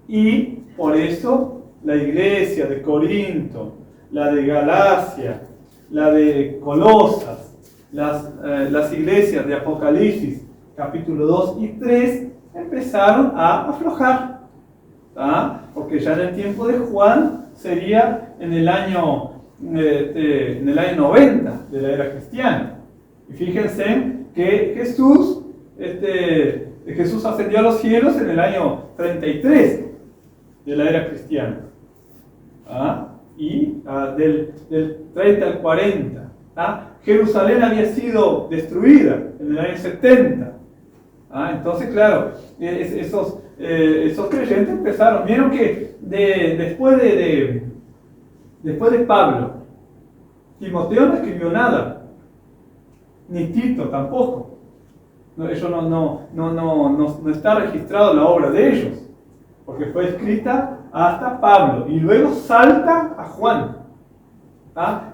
Y por eso la iglesia de Corinto, la de Galacia, la de Colosas, las iglesias de Apocalipsis, capítulo 2 y 3, empezaron a aflojar. Porque ya en el tiempo de Juan sería en el año 90 de la era cristiana. Y fíjense que Jesús ascendió a los cielos en el año 33 de la era cristiana. Y del 30 al 40. Jerusalén había sido destruida en el año 70. Entonces, claro, esos creyentes empezaron. Vieron que después de Pablo, Timoteo no escribió nada, ni Tito tampoco. Eso no está registrado en la obra de ellos, porque fue escrita hasta Pablo y luego salta a Juan.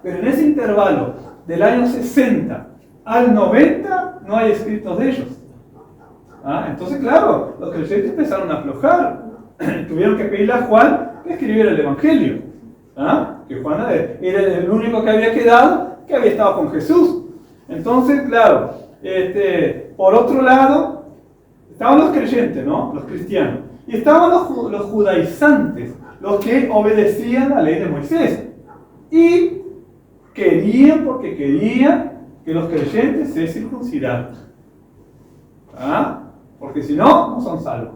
Pero en ese intervalo del año 60 al 90 no hay escritos de ellos. Entonces, claro, los creyentes empezaron a aflojar. Tuvieron que pedirle a Juan que escribiera el Evangelio. Que Juan era el único que había quedado, que había estado con Jesús. Entonces, claro, por otro lado, estaban los creyentes, ¿no? Los cristianos. Y estaban los judaizantes, los que obedecían la ley de Moisés. Y querían, porque querían que los creyentes se circuncidaran. Porque si no, no son salvos.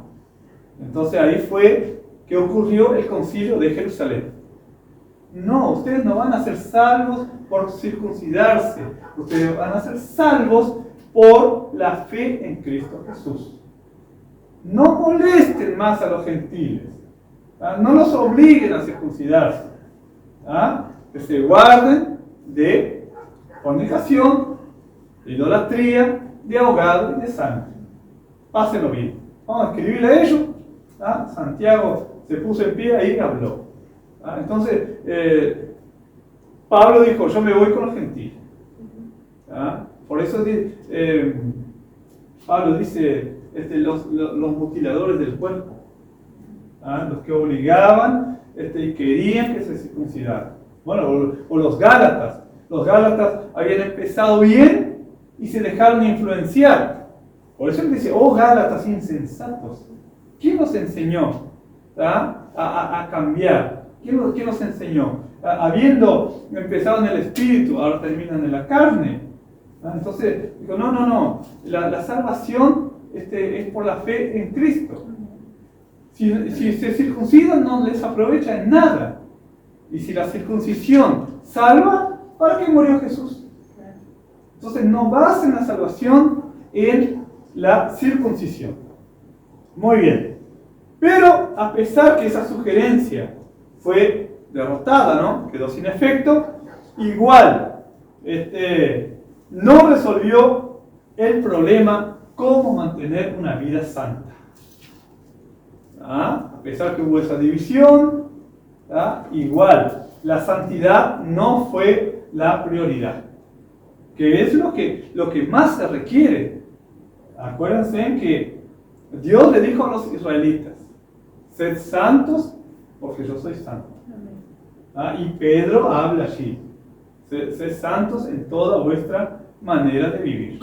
Entonces ahí fue que ocurrió el concilio de Jerusalén. No, ustedes no van a ser salvos por circuncidarse. Ustedes van a ser salvos por la fe en Cristo Jesús. No molesten más a los gentiles. No los obliguen a circuncidarse. Que se guarden de fornicación, de idolatría, de ahogado y de sangre. Pásenlo bien. Vamos a escribirle a ellos. Santiago se puso en pie ahí y habló. Entonces, Pablo dijo, yo me voy con los gentiles. Por eso Pablo dice, los mutiladores del cuerpo, los que obligaban y querían que se circuncidaran. Bueno, o los Gálatas. Los Gálatas habían empezado bien y se dejaron influenciar. Por eso él dice, oh Gálatas insensatos, ¿quién nos enseñó a cambiar? ¿Quién nos enseñó? Habiendo empezado en el espíritu, ahora terminan en la carne. Entonces, digo, no, la salvación es por la fe en Cristo. Si se circuncidan no les aprovecha en nada. Y si la circuncisión salva, ¿para qué murió Jesús? Entonces no basen la salvación en la circuncisión. Muy bien. Pero a pesar que esa sugerencia fue derrotada, ¿no? Quedó sin efecto, igual no resolvió el problema cómo mantener una vida santa. A pesar que hubo esa división, igual la santidad no fue la prioridad, que es lo que más se requiere. Acuérdense que Dios le dijo a los israelitas, sed santos porque yo soy santo. Y Pedro habla allí, sed santos en toda vuestra manera de vivir.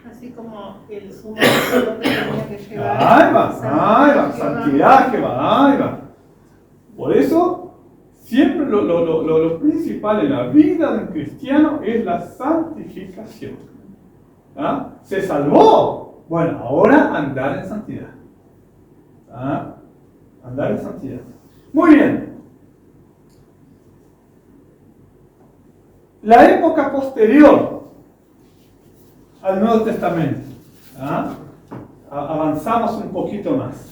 Así como el sumo sacerdote tenía que llevar. Ahí va, santidad que va, ahí va. Por eso, siempre lo principal en la vida de un cristiano es la santificación. Se salvó. Bueno, ahora andar en santidad. Andar en santidad. Muy bien. La época posterior al Nuevo Testamento. Avanzamos un poquito más.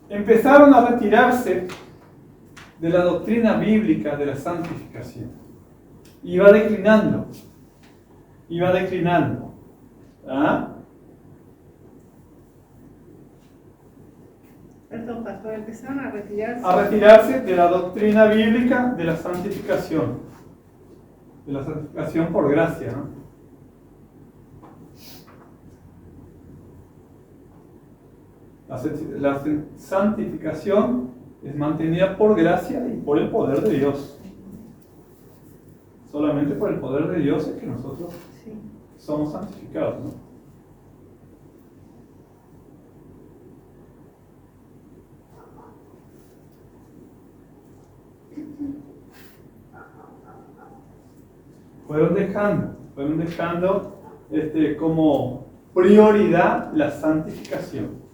Empezaron a retirarse de la doctrina bíblica de la santificación. Iba declinando. Perdón, pastor, empezaron a retirarse. A retirarse de la doctrina bíblica de la santificación. De la santificación por gracia, ¿no? La santificación es mantenida por gracia y por el poder de Dios. Solamente por el poder de Dios es que nosotros somos santificados, ¿no? Fueron dejando como prioridad la santificación.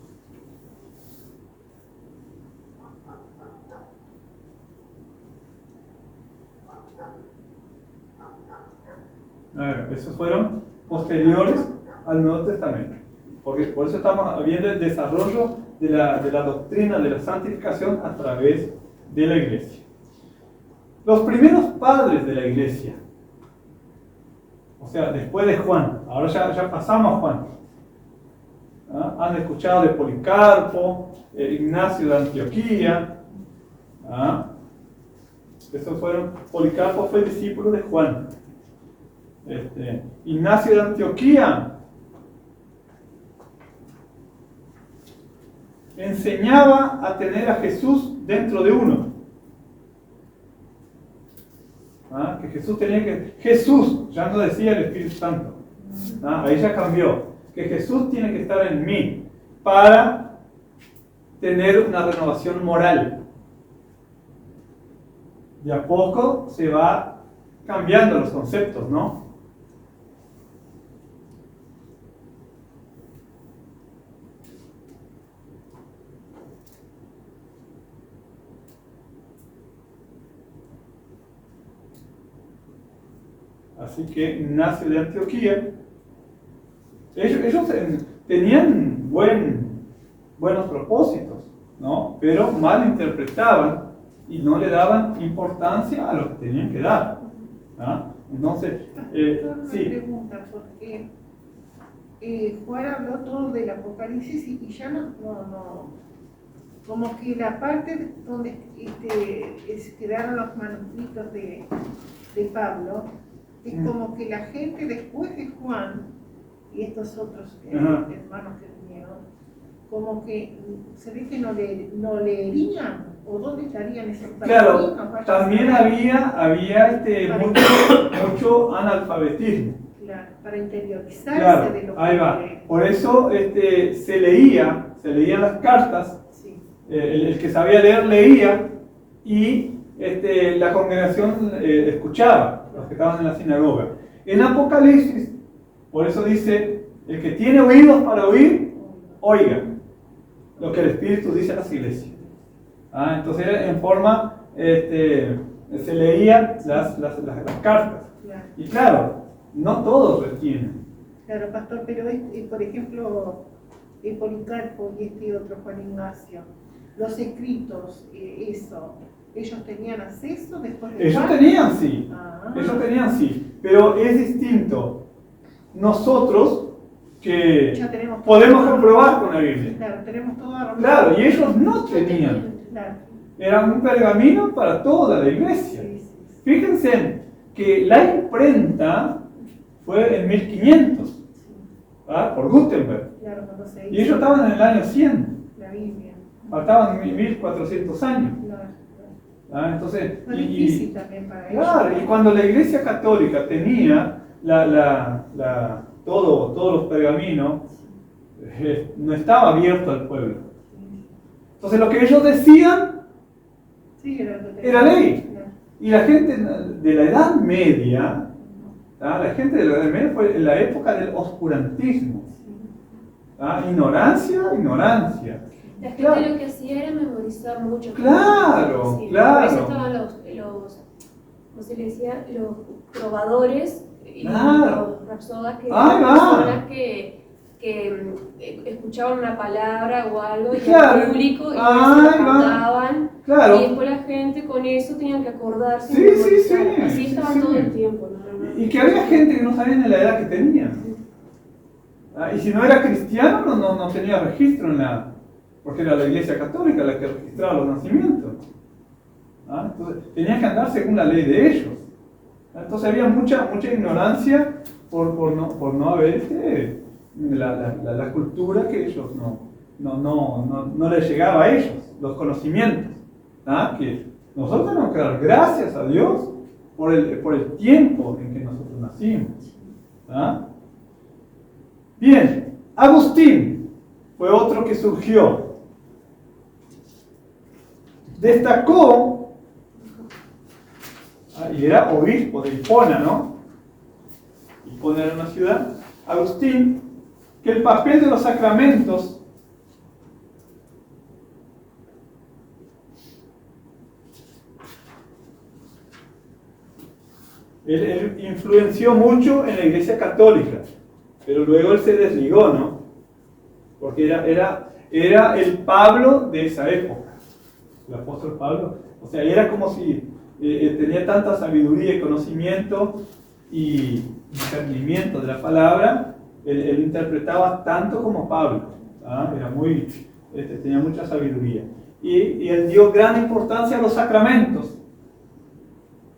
Esos fueron posteriores al Nuevo Testamento. Porque por eso estamos viendo el desarrollo de la doctrina de la santificación a través de la iglesia. Los primeros padres de la iglesia, o sea, después de Juan, ahora ya pasamos a Juan. Han escuchado de Policarpo, Ignacio de Antioquía, Esos fueron, Policarpo fue discípulo de Juan. Ignacio de Antioquía enseñaba a tener a Jesús dentro de uno. Que Jesús tenía que... Jesús, ya no decía el Espíritu Santo. Ahí ya cambió. Que Jesús tiene que estar en mí para tener una renovación moral. De a poco se va cambiando los conceptos, ¿no? Así que Ignacio de Antioquía, ellos tenían buenos propósitos, ¿no? Pero mal interpretaban y no le daban importancia a lo que tenían que dar. Entonces, Una sí. pregunta, porque Juan habló todo del Apocalipsis y ya no, como que la parte donde quedaron los manuscritos de Pablo, es como que la gente después de Juan y estos otros hermanos que vinieron, como que se ve que no leerían, o dónde estarían esos Claro, pergaminos, también había mucho analfabetismo. Claro, para interiorizarse Claro, de lo que ahí va. lee. Por eso se leían las cartas. Sí. El que sabía leer leía y la congregación escuchaba, los que estaban en la sinagoga. En Apocalipsis, por eso dice, el que tiene oídos para oír, oiga lo que el Espíritu dice a las iglesias. Entonces en forma, se leían las cartas. Claro. Y claro, no todos retienen. Claro, pastor, pero por ejemplo, Policarpo y este otro Juan Ignacio, los escritos, ¿ellos tenían acceso después de Ellos Juan? tenían sí, Ah. ellos tenían sí, pero es distinto. Nosotros que Ya tenemos todo podemos armado. comprobar con la Biblia. Claro, tenemos todo armado. Claro, y ellos no tenían. Claro. Era un pergamino para toda la iglesia. Sí, sí. Fíjense que la imprenta fue en 1500, por Gutenberg. Claro, cuando se Y ellos estaban en el año 100, la Biblia. faltaban 1400 años. Claro. Entonces, Fue difícil también para ellos. claro, y cuando la Iglesia Católica tenía todos los pergaminos, no estaba abierto al pueblo. Entonces lo que ellos decían Sí, era ley. Claro. Y la gente de la Edad Media, la gente de la Edad Media fue en la época del oscurantismo. Ignorancia. La gente Claro. lo que hacía era memorizar mucho. Claro, Sí, claro. Por eso estaban ¿cómo se le decía? Los probadores y Claro. los rapsodas, que Ahí eran va. personas que escuchaban una palabra o algo y Claro. al público y Ahí se lo va. cantaban. Claro. Y después la gente con eso tenían que acordarse. Sí, y memorizar. sí, sí, Así estaban sí. todo el tiempo. ¿no? Y que había gente que no sabía ni la edad que tenía. Y si no era cristiano, no tenía registro porque era la Iglesia Católica la que registraba los nacimientos. Entonces tenía que andar según la ley de ellos. Entonces había mucha ignorancia por no haber la cultura que ellos no les llegaba a ellos, los conocimientos. Que nosotros tenemos que dar gracias a Dios por el tiempo en que nosotros nacimos. Bien, Agustín fue otro que surgió. Destacó, y era obispo de Hipona, ¿no? Hipona era una ciudad. Agustín, que el papel de los sacramentos él influenció mucho en la Iglesia Católica, pero luego él se desligó, ¿no? Porque era el Pablo de esa época, el apóstol Pablo. O sea, era como si tenía tanta sabiduría y conocimiento y discernimiento de la palabra, él interpretaba tanto como Pablo. Era tenía mucha sabiduría. Y él dio gran importancia a los sacramentos.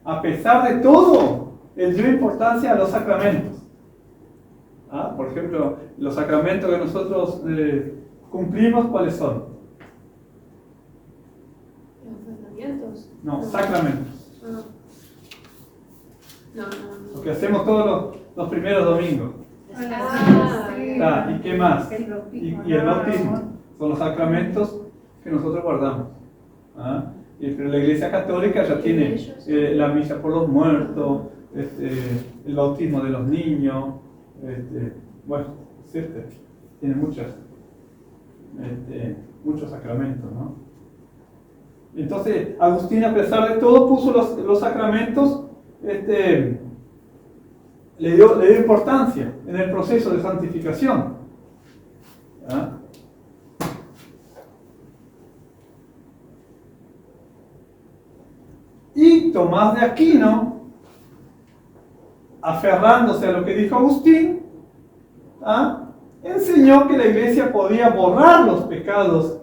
a pesar de todo, él dio importancia a los sacramentos. Por ejemplo, los sacramentos que nosotros cumplimos, ¿cuáles son? ¿Los mandamientos? No, sacramentos. No. Lo que hacemos todos los primeros domingos. ¿Y qué más? Y el bautismo. Son los sacramentos que nosotros guardamos. Pero la Iglesia Católica ya tiene la misa por los muertos, el bautismo de los niños, bueno, etc. Tiene muchos sacramentos, ¿no? Entonces, Agustín, a pesar de todo, puso los sacramentos, le dio importancia en el proceso de santificación. Y Tomás de Aquino, aferrándose a lo que dijo Agustín, enseñó que la Iglesia podía borrar los pecados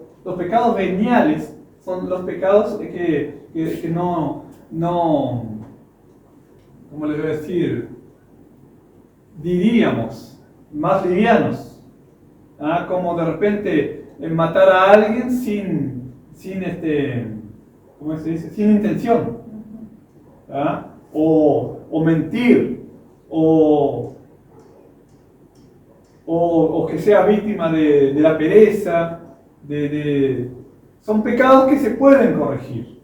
veniales, son los pecados que no, ¿cómo les voy a decir? Diríamos, más livianos, como de repente matar a alguien sin ¿cómo se dice? Sin intención, o mentir, o que sea víctima de la pereza, son pecados que se pueden corregir,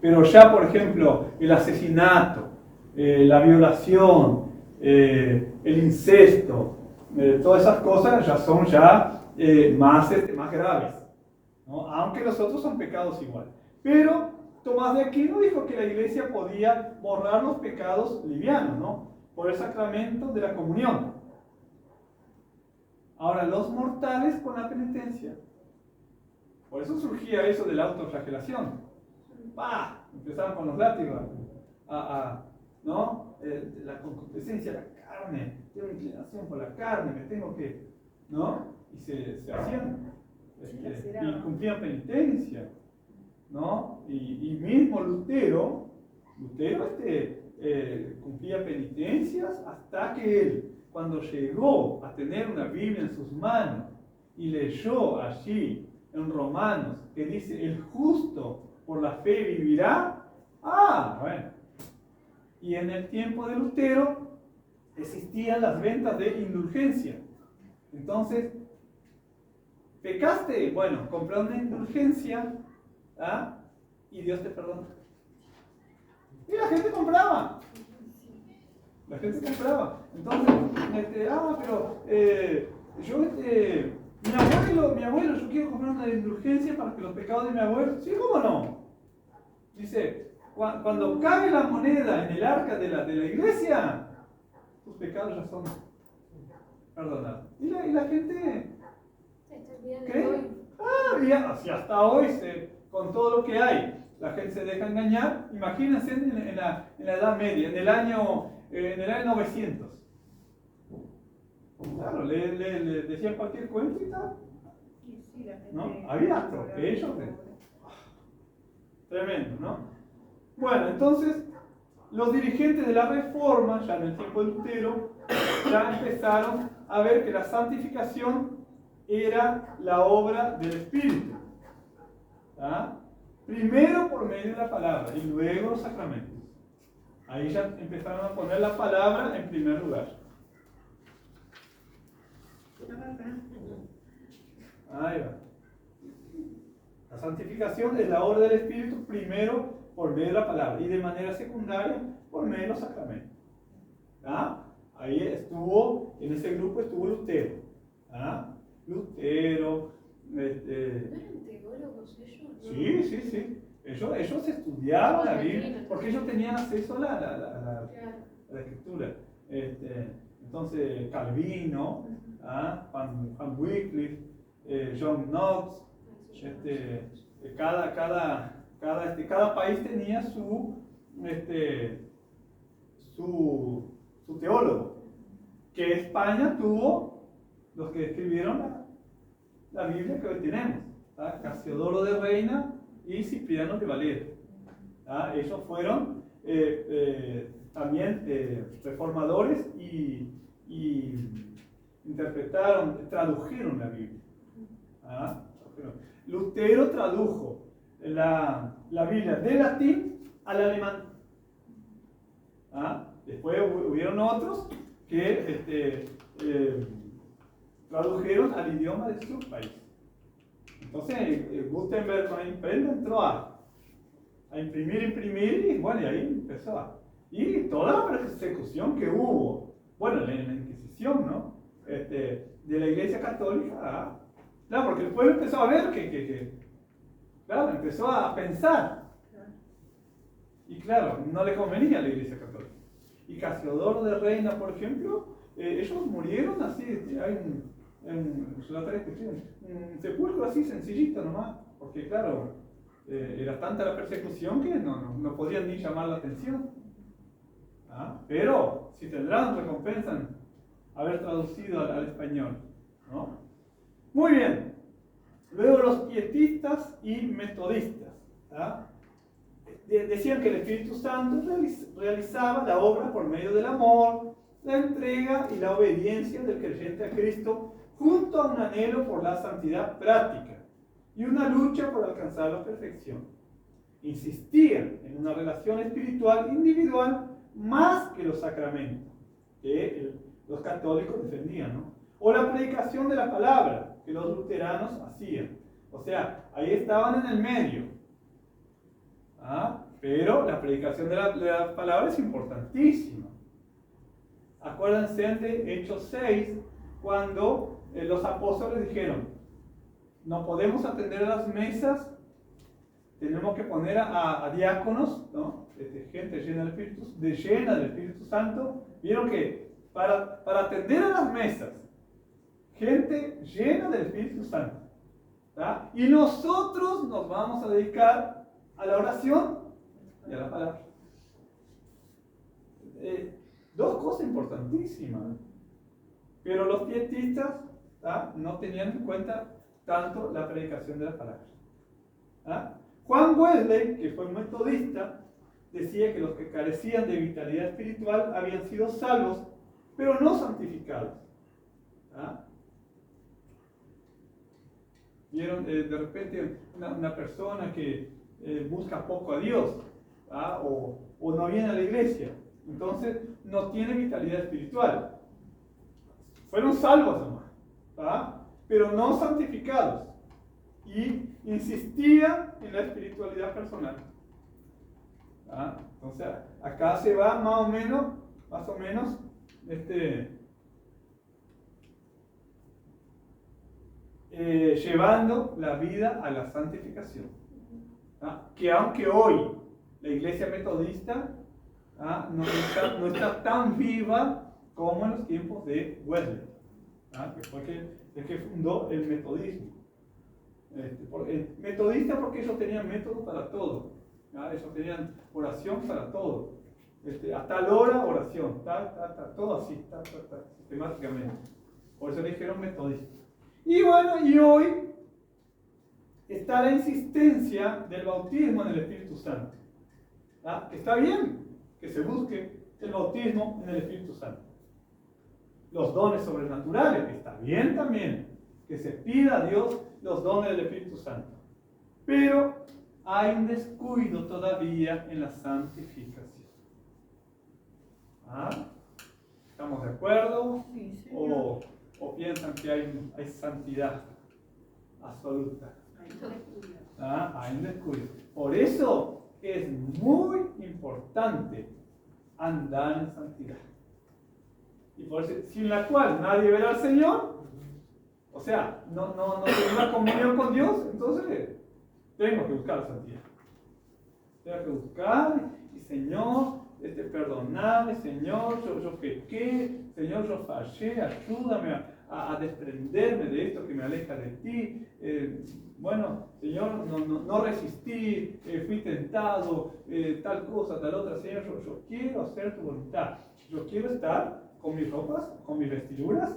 pero ya, por ejemplo, el asesinato, la violación, el incesto, todas esas cosas ya son más graves, ¿no? Aunque los otros son pecados igual. Pero Tomás de Aquino dijo que la Iglesia podía borrar los pecados livianos, ¿no? Por el sacramento de la comunión. Ahora, los mortales con la penitencia. Por eso surgía eso de la autoflagelación. Empezaban con los látigos, ¿no? La concupiscencia, la carne, tengo inclinación por la carne, me tengo que, ¿no? Y se hacían, y cumplían penitencia, ¿no? Y mismo Lutero cumplía penitencias hasta que él, cuando llegó a tener una Biblia en sus manos y leyó allí en Romanos que dice el justo por la fe vivirá, bueno. Y en el tiempo de Lutero existían las ventas de indulgencia. Entonces, pecaste, bueno, comprá una indulgencia, y Dios te perdona. Y la gente compraba. Entonces, pero mi abuelo, yo quiero comprar una indulgencia para que los pecados de mi abuelo. Sí, ¿cómo no? Dice, cuando cabe la moneda en el arca de la iglesia, tus pecados ya son perdonados. Y la gente cree. Así hasta hoy, con todo lo que hay, la gente se deja engañar. Imagínense en la Edad Media, en el año 900. Claro, le decían cualquier cuento y tal. ¿No? Había atropellos. Tremendo, ¿no? Bueno, entonces, los dirigentes de la Reforma, ya en el tiempo de Lutero, ya empezaron a ver que la santificación era la obra del Espíritu. Primero por medio de la palabra y luego los sacramentos. Ahí ya empezaron a poner la palabra en primer lugar. Ahí va. La santificación es la obra del Espíritu primero por medio de la palabra y de manera secundaria por medio de los sacramentos. Ahí estuvo, en ese grupo estuvo Lutero. Lutero, ¿No eran teólogos ellos? Sí. Ellos estudiaban la Biblia porque ellos tenían acceso a la escritura. Entonces, Calvino, Van Wycliffe, John Knox, cada país tenía su teólogo. Que España tuvo los que escribieron la Biblia que hoy tenemos, Casiodoro de Reina y Cipriano de Valera. Ellos fueron también reformadores y interpretaron, tradujeron la Biblia. Lutero tradujo la Biblia del latín al alemán. Después hubieron otros que tradujeron al idioma de su país. Entonces Gutenberg con la imprenta entró a imprimir y bueno, y ahí empezó y toda la persecución que hubo, bueno, en la Inquisición, ¿no? De la Iglesia Católica, claro, porque el pueblo empezó a ver claro, empezó a pensar, y claro, no le convenía a la Iglesia Católica. Y Casiodoro de Reina, por ejemplo, ellos murieron así, hay un sepulcro así sencillito nomás, porque claro, era tanta la persecución que no podían ni llamar la atención. Pero si tendrán recompensa en haber traducido al español, ¿no? Muy bien. Luego los pietistas y metodistas, decían que el Espíritu Santo realizaba la obra por medio del amor, la entrega y la obediencia del creyente a Cristo, junto a un anhelo por la santidad práctica y una lucha por alcanzar la perfección. Insistían en una relación espiritual individual más que los sacramentos, que los católicos defendían, ¿no? O la predicación de la palabra, que los luteranos hacían. O sea, ahí estaban en el medio. Pero la predicación de la palabra es importantísima. Acuérdense de Hechos 6, cuando los apóstoles dijeron, no podemos atender a las mesas, tenemos que poner a diáconos, ¿no? Gente llena del Espíritu Santo. Vieron que para atender a las mesas, gente llena del Espíritu Santo. Y nosotros nos vamos a dedicar a la oración y a la palabra. Dos cosas importantísimas. Pero los pietistas no tenían en cuenta tanto la predicación de la palabra. Juan Wesley, que fue un metodista, decía que los que carecían de vitalidad espiritual habían sido salvos, pero no santificados. Vieron de repente una persona que busca poco a Dios, o no viene a la iglesia, entonces no tiene vitalidad espiritual. Fueron salvos nomás, pero no santificados, y insistían en la espiritualidad personal. Entonces acá se va más o menos llevando la vida a la santificación. Que aunque hoy la iglesia metodista no está tan viva como en los tiempos de Wesley, que fue el que fundó el metodismo. Metodista porque ellos tenían método para todo. Ellos tenían oración para todo. A tal hora oración, todo así, sistemáticamente. Por eso le dijeron metodista. Y bueno, y hoy está la insistencia del bautismo en el Espíritu Santo. Está bien que se busque el bautismo en el Espíritu Santo. Los dones sobrenaturales, está bien también que se pida a Dios los dones del Espíritu Santo. Pero hay un descuido todavía en la santificación. ¿Estamos de acuerdo? Sí, ¿O piensan que hay santidad absoluta? Hay un descuido. Por eso es muy importante andar en santidad. Y por eso, sin la cual nadie verá al Señor, o sea, no tengo una comunión con Dios, entonces tengo que buscar la santidad. Tengo que buscar, y Señor, perdoname, Señor, yo pequé, Señor, yo fallé, ayúdame a desprenderme de esto que me aleja de ti. Bueno, Señor, no resistí, fui tentado, tal cosa, tal otra. Señor, yo quiero hacer tu voluntad. Yo quiero estar con mis ropas, con mis vestiduras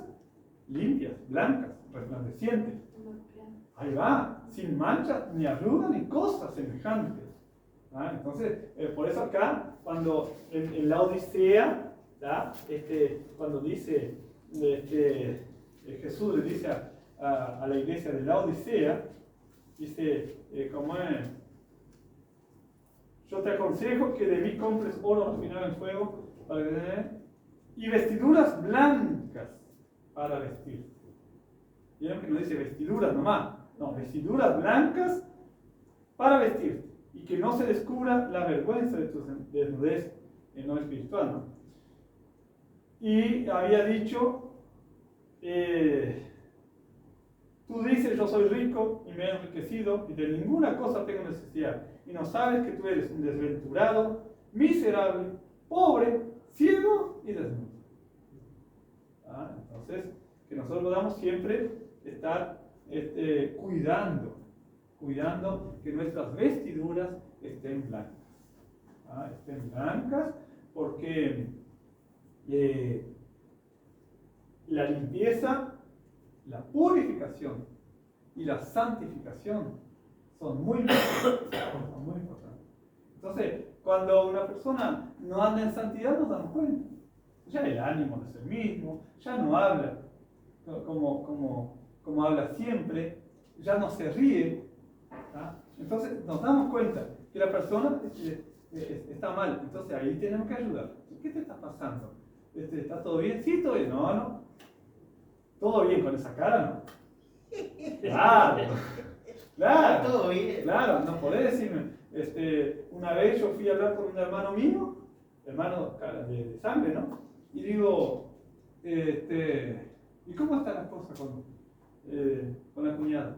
limpias, blancas, resplandecientes. Ahí va, sin mancha, ni arruga, ni cosas semejantes. Entonces, por eso acá, cuando en la Odisea, cuando dice, Jesús le dice a la iglesia de la Odisea, dice, ¿cómo es? Yo te aconsejo que de mí compres oro refinado en fuego y vestiduras blancas para vestir. Vieron que no dice vestiduras nomás, no, vestiduras blancas para vestir y que no se descubra la vergüenza de tu desnudez no espiritual, ¿no? Y había dicho, tú dices yo soy rico y me he enriquecido y de ninguna cosa tengo necesidad y no sabes que tú eres un desventurado, miserable, pobre, ciego y desnudo. Entonces, que nosotros podamos siempre estar cuidando que nuestras vestiduras estén blancas. Estén blancas porque la limpieza, la purificación y la santificación son muy importantes. Entonces, cuando una persona no anda en santidad, nos damos cuenta. Ya el ánimo no es el mismo, ya no habla como habla siempre, ya no se ríe. Entonces nos damos cuenta que la persona está mal, entonces ahí tenemos que ayudar. ¿Qué te está pasando? ¿Está todo bien? Sí, todo bien. No. ¿Todo bien con esa cara? No. Claro. Todo bien. Claro, no podés decirme. Una vez yo fui a hablar con un hermano mío, hermano de sangre, ¿no? Y digo, ¿y cómo está la cosa con la cuñada?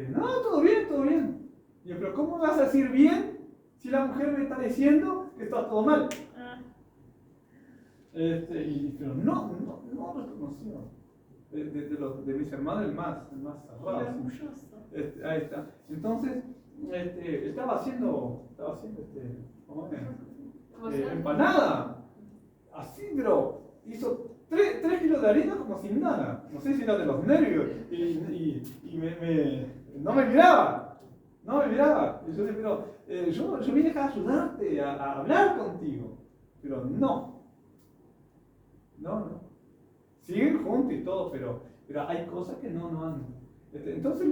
No, todo bien, todo bien. Y yo, pero ¿cómo vas a decir bien si la mujer me está diciendo que está todo mal? Pero no reconoció. De mis hermanos, el más cerrado. Ahí está. Entonces, estaba haciendo ¿cómo es? Empanada. Así, pero hizo 3 kilos de harina como sin nada. No sé si era de los nervios. Y no me miraba. Y yo dije, pero yo vine acá a ayudarte, a hablar contigo. Pero no. Siguen juntos y todo, pero hay cosas que no andan. Entonces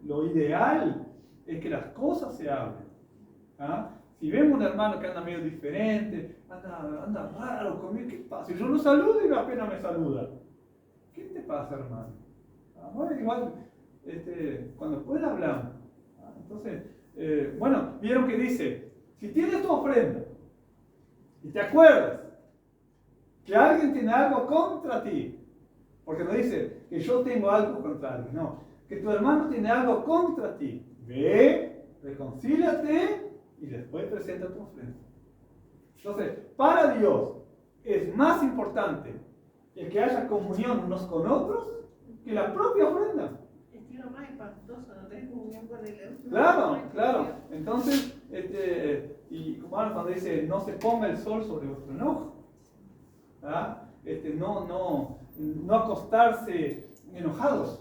lo ideal es que las cosas se hablen. Si vemos un hermano que anda medio diferente, anda raro conmigo, ¿qué pasa? Si yo lo saludo y apenas me saluda. ¿Qué te pasa, hermano? Bueno, igual, cuando pueda hablamos. Entonces, vieron que dice, si tienes tu ofrenda y te acuerdas que alguien tiene algo contra ti, porque no dice que yo tengo algo contra alguien, no, que tu hermano tiene algo contra ti, ve, reconcíliate y después presenta tu ofrenda. Entonces, para Dios es más importante el que haya comunión unos con otros que la propia ofrenda. Es lo más espantoso, no tenés comunión con el otro. Claro. Entonces, y como cuando dice, no se ponga el sol sobre vuestro enojo. No acostarse enojados.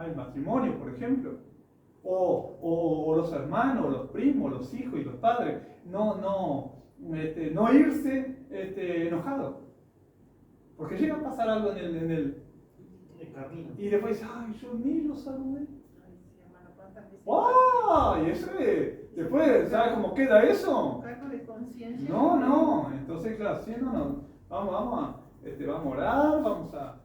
El matrimonio, por ejemplo. O los hermanos, los primos, los hijos y los padres. No irse enojado. Porque llega a pasar algo en el camino. Y después dice, ay, yo ni lo saludé. Y eso después, ¿sabes cómo queda eso? Cargo de conciencia. No. Entonces, claro, sí, no. Vamos a orar, vamos a